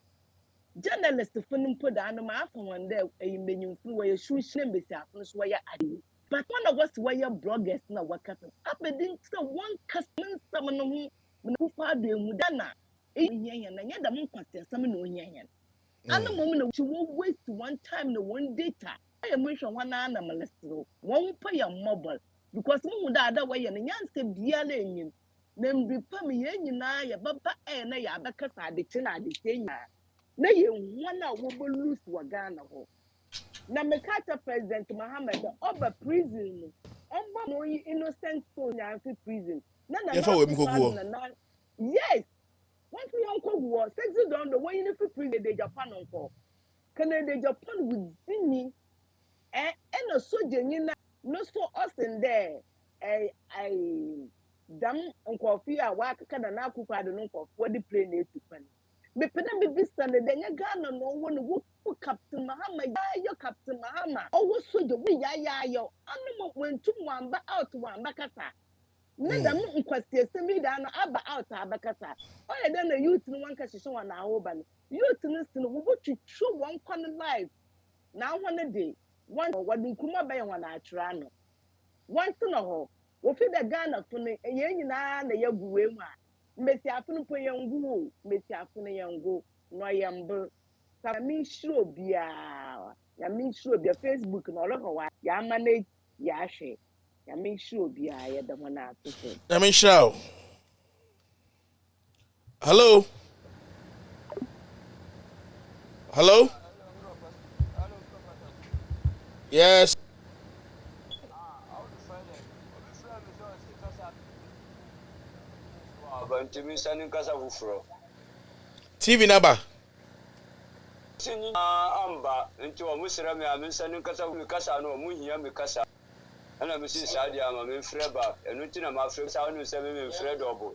journalist funum put down ma afọ one day e menyumfu we shushne mbesi afọ so ya ade but one of us were bloggers na wakata abedin so one customer some no hu na kufa ado emu dana ehia na nya da mun kwate some no ohia ana mom na chi wo waste one time na one data I am mention one na malestro one pay your mobile because mu da way na nyanse biala enyim na mbripa me ye nyina ya baba na ya abakasa de chi na de tenya na ye hwana wo bo lose wa Ghana ho na mekata president Mohammed oba prison omba no innocent soul na prison na yes once we uncle war sexy down the way in prison de Japan uncle Canada Japan with me and a soldier nyina no so us in there I dam uncle fia wa kaka na akufa de no for the plane to pan me pena me visa ne de Ghana no won wo Captain Mahama ya Captain Mahama o soldier we ya yo anu when two one out one bakasa na dam nkwasi semi da no aba out abakasa o ye dem na youth no wan ka hihye wan na ahoba no youth no sin wo twetwe wan kon live na hone de wan wadun kuma ba ye wan atwra no wan to no ho wo fi da Ghana fo ne ye nyina na ye guwe mu a mbesi afunu po ye ngu mbesi afunu ye ngu no ye mbe sa mi shiro bia ya mi shiro bia Facebook no lo ho wa ya manage ya hwe ya mi shiro bia ye da wana so I mean, show. Hello. Hello. Yes. TV number. Sini amba into wa musira me amensanin kasa no mu hia me kasa. Ana me sin saadi ama me frɛ ba enu tina ma frɛ sa onu se me frɛ double.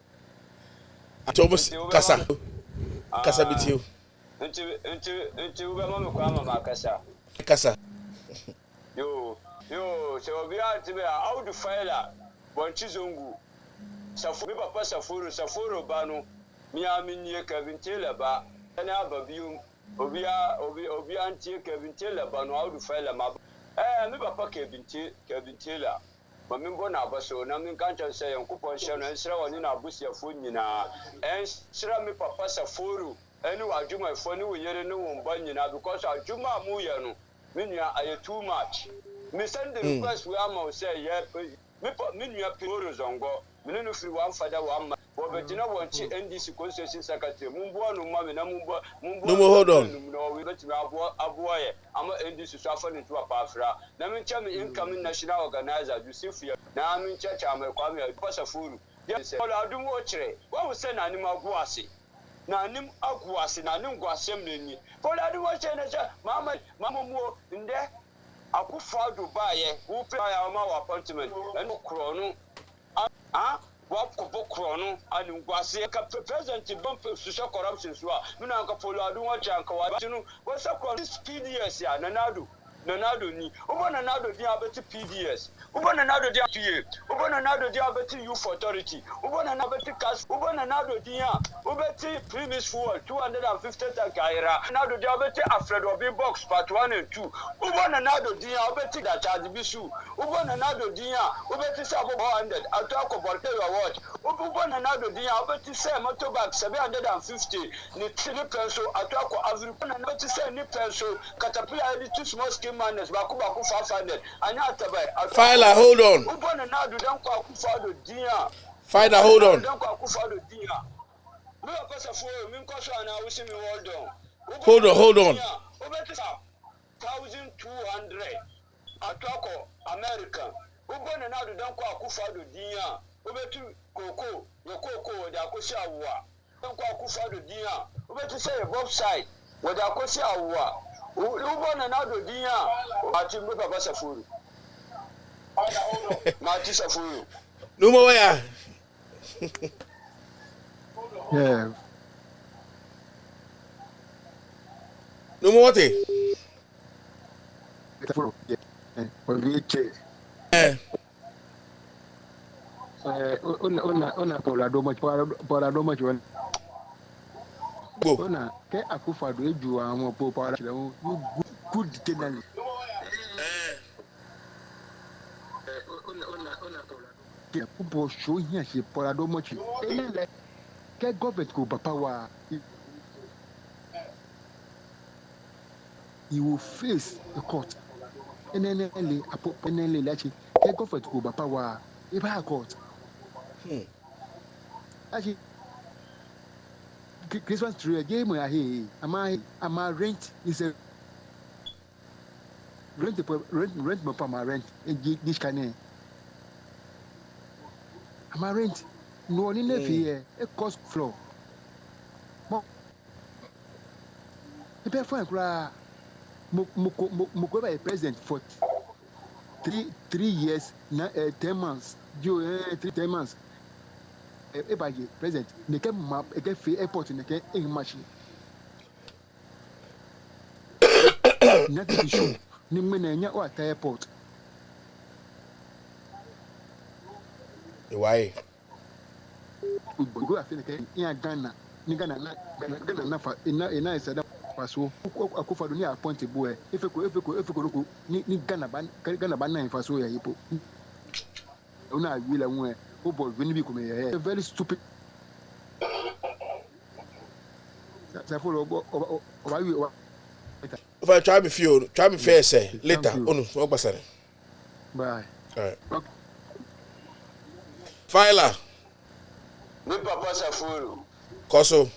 Thomas kasa bitio. Nti ube mama kwa mama kasa. Kasa. Yo, se obi antibe audu faila bonchi zongu. Safu mi papa safuru banu. Mi aminye Kevin Taylor ba. Ana ababium obi antie Kevin Taylor banu audu faila ma. Mi papa Kevin Taylor. Ma mi mbona abaso na mi kancha se yankupon hye no ensra woni na abusiafo nyina. Ensra mi papa safuru eni wajuma efo ni woyere ni womba nyina because ajuma mu ye no menua aye too much. Me send the request we am say yeah menua poro zongo me no free one father one man wo betina wonchi NDC constituency secretary mumbo no ma me na mumbo no hold on no we betimi abo ye ama NDC so afa ni to apafra na me ncha me incoming national organizer Yusuf na me ncha cha me kwa me pasafuru yes Adom Otchere wo say na ni magu ase na nim agwase na nim gwasem nani for Adom Otchere na cha mama mu nde akufa Dubai wo pe ya ma wa appointment en kro no wa ko kro no anu gwase ka president bump social corruption so a me na ka follow Adom Otchere ka wa tinu wo sa ko PDS ya Nanado ni ubo Nanado dia abeti PDS ubo Nanado dia PA ubo Nanado dia abeti youth authority ubo Nanado abeti cas ubo Nanado dia ubeti premise forward 250 tankaira Nanado dia abeti Alfred Obi box part 1 and 2 ubo Nanado dia abeti da charge bisu ubo Nanado dia ubeti sabo 100 atako borte award ubo Nanado dia abeti say motorbike 750 ni penso atako Africa Nanado say ni penso caterpillar edit small scheme madness baku 500 anya atabai Filer hold on ubona nadu dan kwa kufado dia Filer hold on dan kwa kufado dia me pasa fo mi nkoso ana wusi mi hold on ubetisa 1200 atako American ubona nadu dan kwa kufado dia ubetu koko da akosi awwa dan kwa kufado dia ubetu say website wada akosi awwa ubo Nanado dia ati mbe papa safuru mati safuru numo waya yeah numo wote safuru Otchere ona por Adom Otchere ona ke akufado eju awon popo ara you good tenant ke popo show here she por Adom Otchere ele ke government ko papa wa he will face the court enele lachi ke government ko papa wa e ba court actually Christmas tree game we are here. Am I rent is a rent my papa rent this kind. Am I rent? No one in the fear a cost floor. The pay for a Mukoba a president for 3 years 10 months. 10 months. Everybody present. They can map a free airport in the machine. Nothing to show. Nimena or at airport. Why? Go after the Ghana. Ghana nafa ina isada faso akufa dunia appointed boy if you ni Ghana ban na faso ya yipo una wila nwe o boy when be come here very stupid ça faut if I try me fair say later onu o gbasare bye all right okay. Filer me papa safuru koso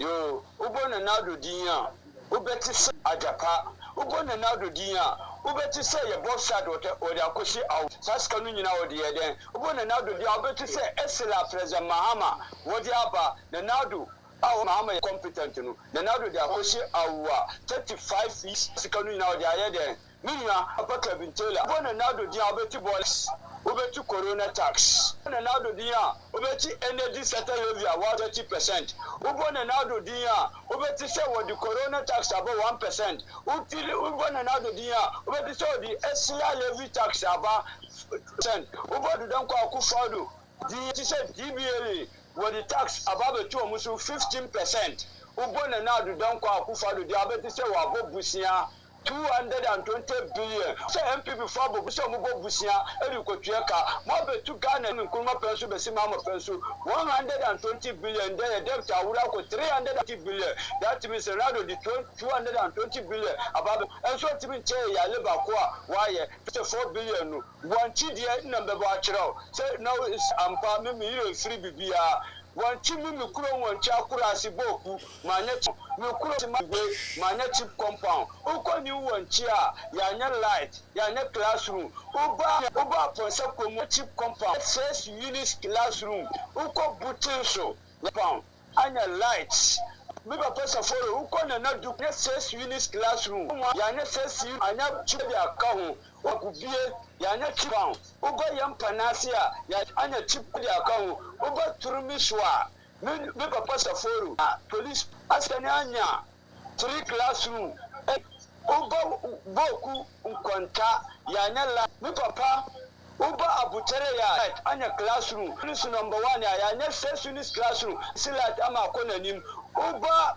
yo ubo Nanado dia ubeti se ajapa ubo Nanado dia ubeti se ye bossad odi akosi aw saska no nyina odi ye den ubo Nanado dia ubeti se esela president Mahama wodi aba Nanado Our mama competent no. Then now they are pushing our 35 years second now they are there. Minya apaka bintela. Bona now do dia obeti boys. Obeti corona tax. Bona now do dia obeti energy sector levy about 30%. Ubona now do dia obeti say what the corona tax about 1%. Ubona now do dia obeti say the SCR levy tax about 10%. Ubona don kwa akufado. The said DBA with the tax about the 15%. Ubona now do don kwa akufado the obeti say wa bobusia 220 billion. Say MPP for Bobusia Mubo Busia, Edukotueka, Mobe to Ghana and Kuma Pensu, Besimama Pensu, 120 billion, then a debt I would have 380 billion. That means another 220 billion above. And so to me, Yalebaqua, why 4 billion. One TDA number Otchere. Say now it's Ampa, me 3 BBR. One chimney Mukuro, one Chakura Siboku, my net Mukuro, my net compound. Uko new one chair, Yana light, Yana classroom. Uba for some chip compound, 6 units classroom. Uko Butinso, pound, Anya lights. Maybe a person for Uko and not do 6 units classroom. Yana says you, I never check their account. Or could be Yana chip pound. Ugo Yam Panasia, Yana chip the account. Ugo Turumiswa. Maybe a person for police Asanya 3 classroom. Uba Boku Unkonta Yana la mi papa Uba Otchere ya anya classroom police number 1 ya nya first unit classroom silat ama konanim Uba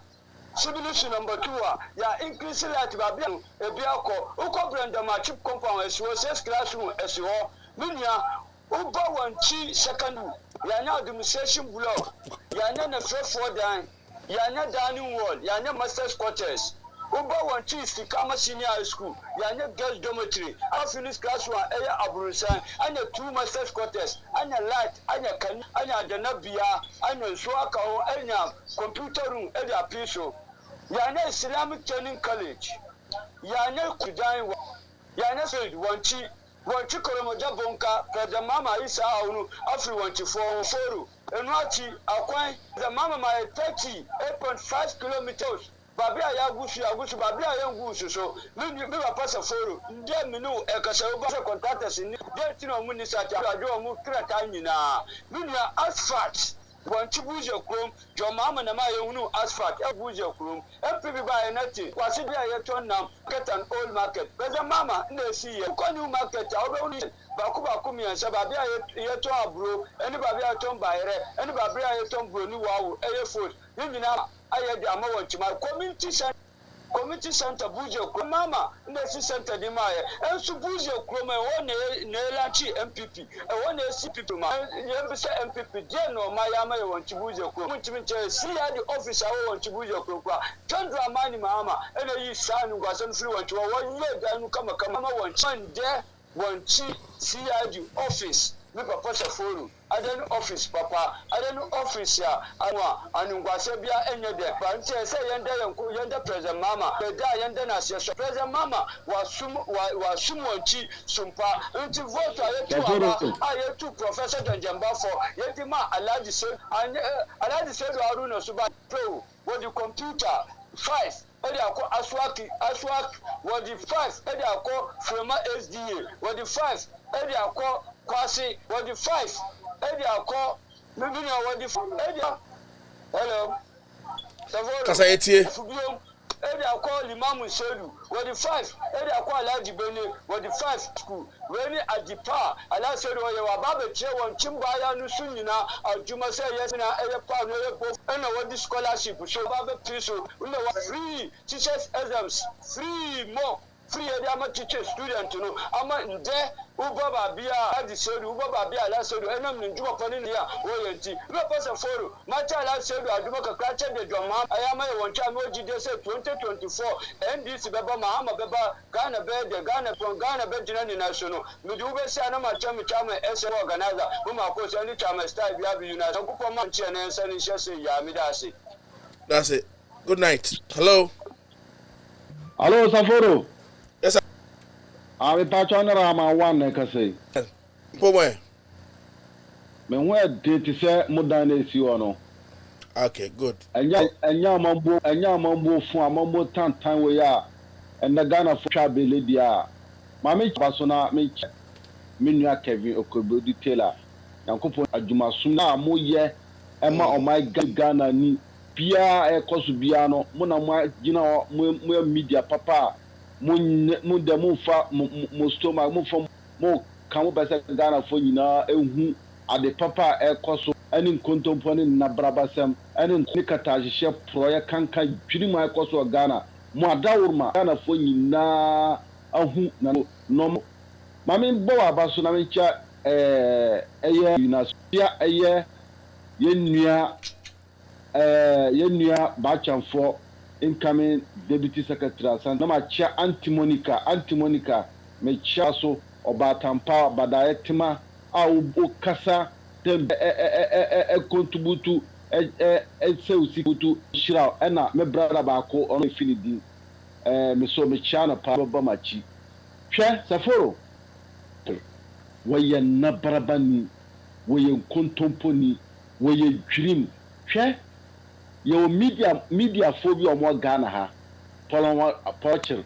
civilist number 2 ya increase silat babia ebiako uko brenda ma chip compound esiwo 6 classroom esiwo minya Uba wanchi secondary ya nya administration block ya nya na first 4 dan ya nya dining wall ya nya master's quarters Uba one cheese to Kama Senior High School, Yana girls dormitory, I finished class 1, Aya Aburusan, and your 2 master's quarters, and your light, and your can, and your Danabia, and your Swaka, and your computer room, and your piso. Yana Islamic Training College, Yana Kudan, Yana said one cheese. One chikoromoja bonka, the mama is our after 1 and watch the mama my 38.5 kilometers. Babi aya gusu babi aya gusu so me ba pasa foro ndie me no e kasa oba contractors ni dey tin o mu ni sa ta ajo mu krata nyina me nua asphalt wan chibuje krom jo mama na ma ye hunu asphalt e buje krom MPP ba ye nati kwase bia ye ton nam market and old market beza mama na si ye ko new market obe baku mi ansa babi ye ton aburo eni babi ye ton bayere eni babi ye ton bro ni wawo e ye food ni nyina aye di amawo chima community center buje ko mama ndesi center di maye ensu buje ko me wona na elanchi MPP e wona CPP ma ye be se MPP je no ma ya ma ye wonchi buje ko mun chimi che si ya di officer wo wonchi buje ko kwa tandra mani mama ene yi sanu gwasan free wonchi wo ye da nu kama ma wonchi nde wonchi si ya di office me papa safuru adan office papa adan office ya anwa anungwase bia enye de banche se yenda president mama da yenda na se president mama wa sumonchi sumpa nti vote ayetu professor Danjamba for yedima alaji se do aruna suba pro with the computer 5 edi akọ aswaki with the 5 edi akọ frema SDA with the 5 edi akọ kwasi with the 5 edi akọ mebini with the 5 edi hello kasa etie edi akọ limamu sedu with the 5 edi akọ alaji bene with the 5 school weni adipa ala sedu ye wa babe tie won chimba ya nu sunyina adwuma se ye na eye pa no ye bo na with the scholarship so babe piso una wa free teachers exams free more free edi ama teacher student no ama nde uba babia adi sedu uba babia ala sedu enam ni njuma pani ya wo yenti no pasa foro macha ala sedu aduma ka krache de dwama ayama ye woncha no jide se 2024 NDC beba mahama beba Ghana be jina ni national mi du be se ana macha mi chama ese organizer uma ko se ni chama style bia bi una so kupo man che na ensa ni shese ya mi da se. That's it. Good night. Hello. Hello, Saforo. Yes, sir. I'm patron Rama one nekase. Pomo. Me ho e de ti se modern esi ono. Okay, good. Enya mambo fun amambo tantan we ya and the Ghana for Chabele dia. Mami Basona me nua Kevin Okobodi Taylor. Yankopon adwuma sum na mo ye ema o my Ghana ni bia ekoso bia no mo na mo gina mo media papa mo de mo fa mo stomach mo fa mo kan mo bese Ghana fo nyina ehu ade papa ekoso ani nkontompo ne nabrabasem ani nikata hye proye kanka dwiri mo ekoso Ghana mo adawurma Ghana fo nyina ahu na no mami bo abaso na mecha eye yunasia eye yenua bachamfo incoming deputy secretary san na macha antimonica mecha so obatampa badayetima a kasa tem contribute seusi butu shira na me brother ba ko ono finidi me so mecha na pa ba machi hwe saforo waye nabrabani waye kontomponi waye dream hwe yo media phobia omo Ghana ha polon Otchere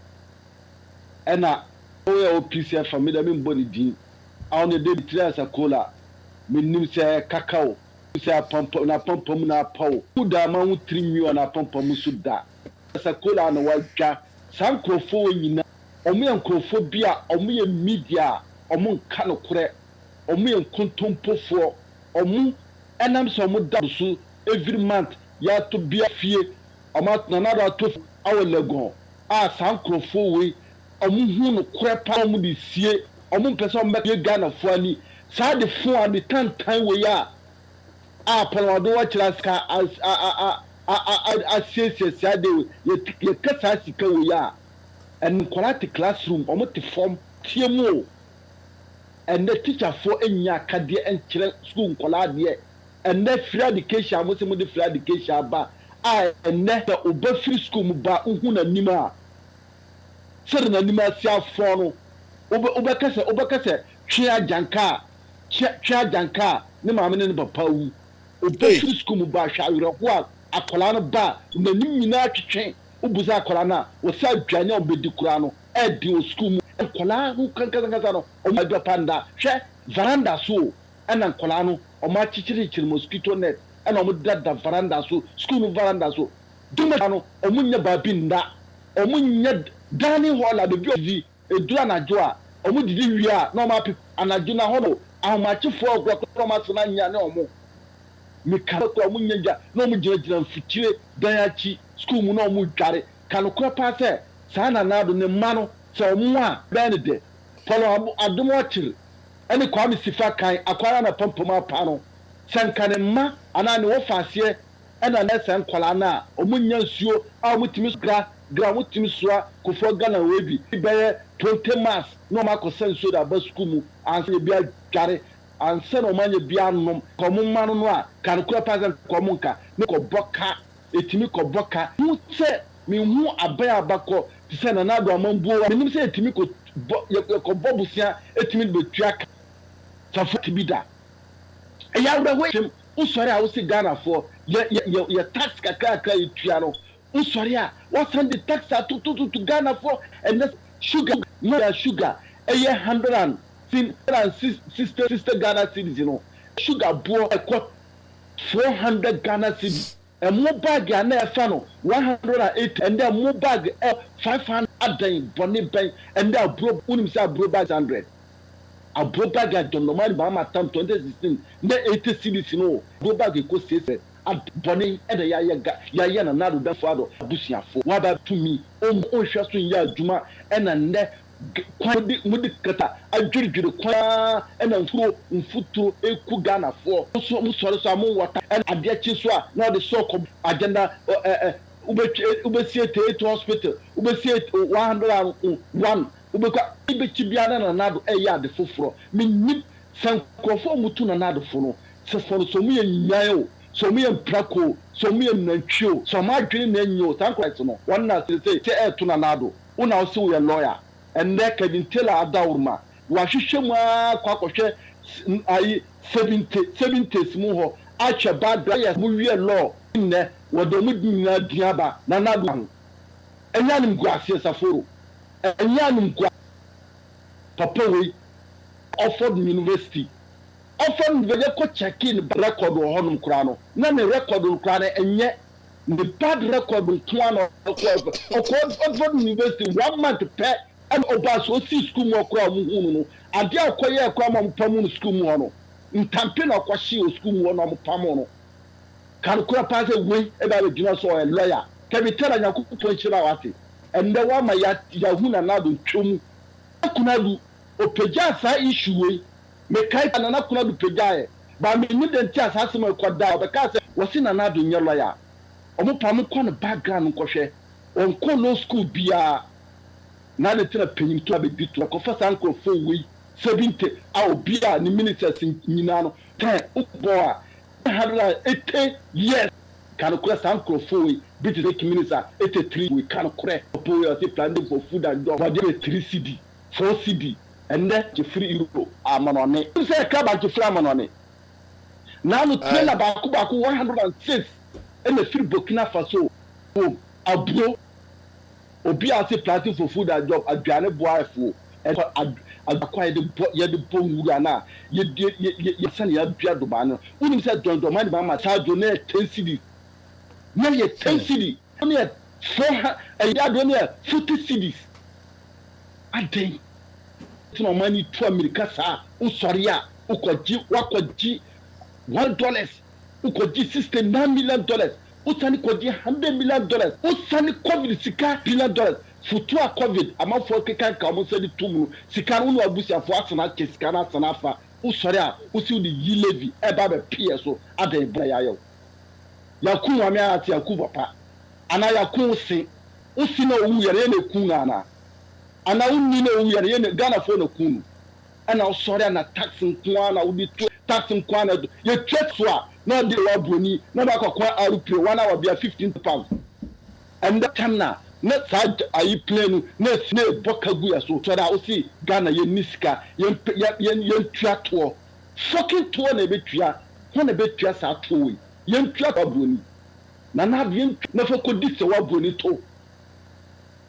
ena oya OPC family me mboni din awon de bitrasa kola menim se kakao se pampo na pawo kuda ma hu 3 million na pampo su da sa kola na wadwa sankrofo nyina omo yankrofo bia omo ye media omo nka no kore omo ye kontompofo omo enam so omo da so every month ya to bia fie omo na da to awelegon a sankrofo we omo hu no kore pa omo di sie omo pese omo be Ghana fo ani sa de fo ani tantan we ya a palwado Otchere ska a siesia de ye kasa sika we ya en quality classroom omo te form tiemu and the teacher for enya kade enkire school nkola de and the free education mo se mo de free education ba and the oba free school mu ba hu na nima sere na nima si afo no oba kase twa janka ne maame ne papa wu oba free school mu ba hwa yoro ho akola no ba na nim nyina twetwe obuza akola na wo sa dwane obedi kura no edi o school mu akola hu kanka no o ma do panda hwe veranda so ana akola no o ma chichiri mosquito net ana o mu dada veranda so school no veranda so duma no o mu nya babi nda o mu nya dining hall de bi edura na jo a o mu didi wi a na o ma anaju na ho no ahomachifo ogro ma so na nya ne o mu mika ko mu nya na o mu jira mfitire dan achi school mu na o mu dware kanokora pa se sa na do ne ma no se o mu a ben de polo Adom Otchere ene Kwame Sifa kan akwara na pompoma pa no sanka ne ma ana ne wo faase ena na sen kwala na o mu nya nsuo a o mu timi gra mu timi soa kofo Ghana webi beye 20 mass no ma ko senso da ba school mu anse bia dware anse no manye bia nom ko mu ma no a kanokora pa se ko mu nka ne ko boka etimi ko boka mu se mi hu abaya abako ti se na do amambu wa nim se etimi ko bobusia etimi betua safoti bida ya wura we usori a wo se Ghana for ye tax kakaka etua no usori a what send the tax to Ghana for and this sugar no sugar 160 Ghana cedis no sugar bo ekọ 400 Ghana cedis a mo bag ya na efa no 180 and then mo bag 500 adan boni ben and then bro unim say bro bag 100 a bro bag ya don normal ba ma tam 2016 na 80 cedis no bro bag ko sese boni and ya na na do da fado abusiafo wa ba to me o hwe so ya adwuma na ne kwadi mudi kata adwirigwiri kwa na mfuturo eku Ghana for so musore so amon wata ade achi so a na de so agenda ubesie to hospital ubesie 101 ubekwa ibechi bia na nado eya de foforo minni sankrofo mutu na nado fo no se fo so mu yenyan o so mu yemprako so mu yemnantwio so ma adwene na enyo sankro no wanna se to na nado una o se we lawyer and there Kevin Taylor adawurma wa hwehwe mu akwa 70 mu ho Atche bad yes we law ne wodomu dina diaba na nadu enya nim guase saforo enya nim gua papa we Oxford University Oxford we ko check in record wo honum kura no na ne record kura na enye the bad record ntuano Oxford University 1 month pe and oba so si school mo kura mu hunu no ade akoye kura mo pamu school mu no ntampe na kwashi o school mu no mo pamu no kan kura pa se we e ba be gina so a lawyer ke bi tera nya kuku ponchira wate and the one my ya huna na do twom kunadu opeja sa issue we me kai na kunadu peja e ba me ni de ntia sa asem ekoda obeka se wosi na do nye lawyer omo pam ko no background nkohwe on ko no school bia na de tena penyim to be bitu ko fa san ko fo we 70 a bia ni ministers nyina no ten ubo a 180 years can kura san ko fo we bitu the minister 83 we can kura po we planning for food and job but dey 3 cedi 4 cedi and then the free euro amanone say ka ba free amanone na no train ba ku 106 and the free Burkina Faso abro obi ase planting for food and job aduane boafo and acquire the bone na ye send ya bia do ba no unim say don man ba ma charge na 10 cedi na ye 10 cedi only 4 and ya do na 40 cedis adin no money to America sa usoria ukoji wakoji $1 ukoji $69 million usani koji $100 million usani covid sika $1 billion futu a covid ama fo keka ka mo se di tumu sika no abusia fo atena ke sika na atena fa usoria usi di yi levy e ba be pie so adan bra yayo yakun wa me ati yakun papa ana yakun se usi na owu yere na kun ana ana unni na owu yere na Ghana fo na kun ana usoria na tax nkwa na udi tax nkwa na ye twetwa na de wa broni na ba kokwa arupe 1 hour bia 15 pounds and that time na sad ayi plane na sne bokagu ya so da o si Ghana ye niska ye twato fucking to na betua ho na betua sa to we ye twa broni na bi na fokodi se wa broni to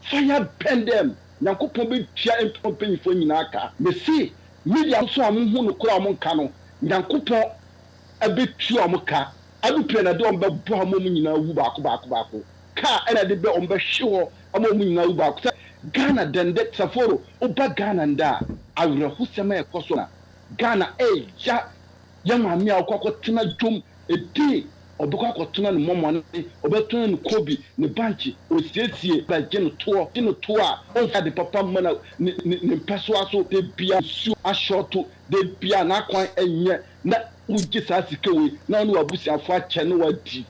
fire bend them nyankopon betua empanyfo nyina aka me si media so amhu no kura mo nka no nyankopon abetu amuka adupe na de ombe bo amu nyina wu baako ka ena de be ombe hwe amu nyina wu baako Ghana dende saforo oba Ghana nda awre husema ekoso na Ghana ya mami akoko tena dwom edi obekọ akotuna ne momone obetuna ne kobi ne banki osiesie ba gene to a onfa de papa mana ne peso aso de bia su ashoto de bia na kwan enye na uji sa sikewe na no abusiafo ache ne wadi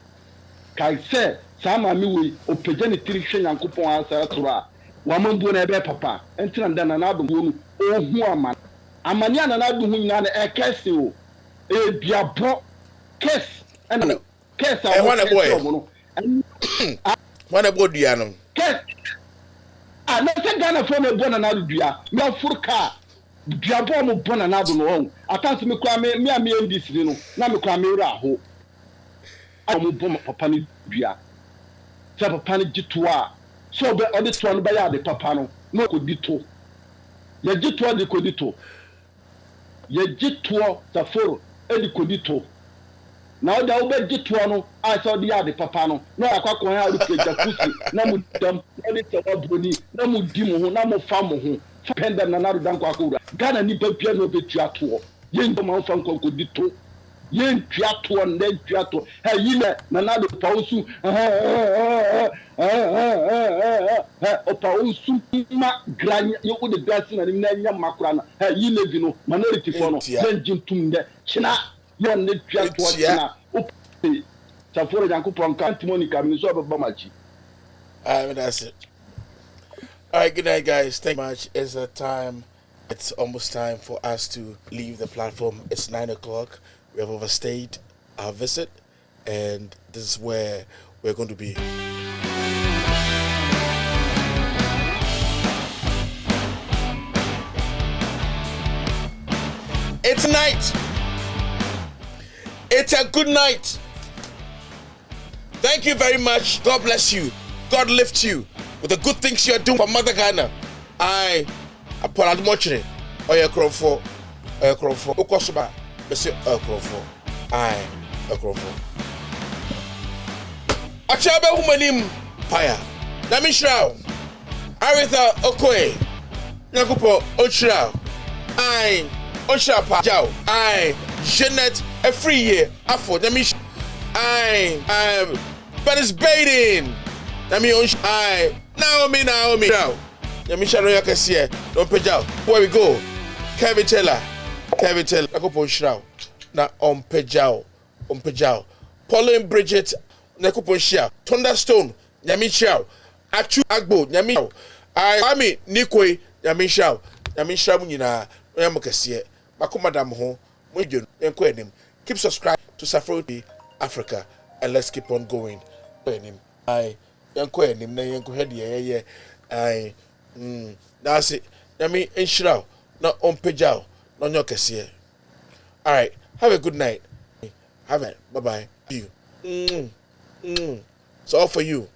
kai se sa mami we opeje ne tirihwe yankopon asa tora wa mambu na ebe papa entina nda na ado mu ohu amani ana na ado hu nyina na ekese o e bia bro kes ana kes a one boy one boy duano kes a na se Ghana fo na bona na ado dua me afurka dua bo mo bona na ado no on atanse me kwa me ndc no na me kwa me wura ho a mo bo papa ni dua se papa ni gitu a so be odi to no be ya de papa no no ko dito ye gitu de ko dito ye gitu saforo edi ko dito na o da o be gitu no a so de ya de papa no no akwakọ ha ru peja kusi na mu dam na de tawa broni na mu di mo ho na mu fa mo ho pendam na naru dan kwa kura Ghana ni papia no be tuato ye ndo ma fa nko ko dito ye tuato nde tuato ha yile na naru pausu o pausu ma granya ye o de grasi na ni nya makura na ha yile vino minority for no benjin tumde china ye ne tuato china o saforo yankopon kan timonika mi so be machi that's it. All right, good night, guys. Thank you much. It's almost time for us to leave the platform. It's 9 o'clock. We have overstayed our visit, and this is where we're going to be. It's night. It's a good night. Thank you very much. God bless you. God lift you with the good things you are doing for Mother Ghana. I apologize much. Oya Krofo. Oya Krofo. Okosoba. Bese Oya Krofo. I Oya Krofo. Achabe humanim paya. Namishra. Aretha Okoye. Nyakupo Otchere. I Otchere pa Jao. I Jeanette a free year. Afo Namish. I Paris Baden. I Naomi now. Yamisha no yakasiye. Don't pay Jao. Where we go? Kevin Taylor. Nakupo Otchere. Na Ompejao. Pauline Bridget. Nakupo Otchere. Thunderstone. Yamisha. Achu Agbo. Yamisha. I Nikwe. Yamisha munyina yamukasiye makomadam ho mujun enkwenim. Keep subscribe to Safari Africa and let's keep on going. I enkwenim na yenkohede ye that's it. Yami enshira na ompejao na nyokasiye. All right, have a good night. Have it. Bye-bye. You. It's all for you.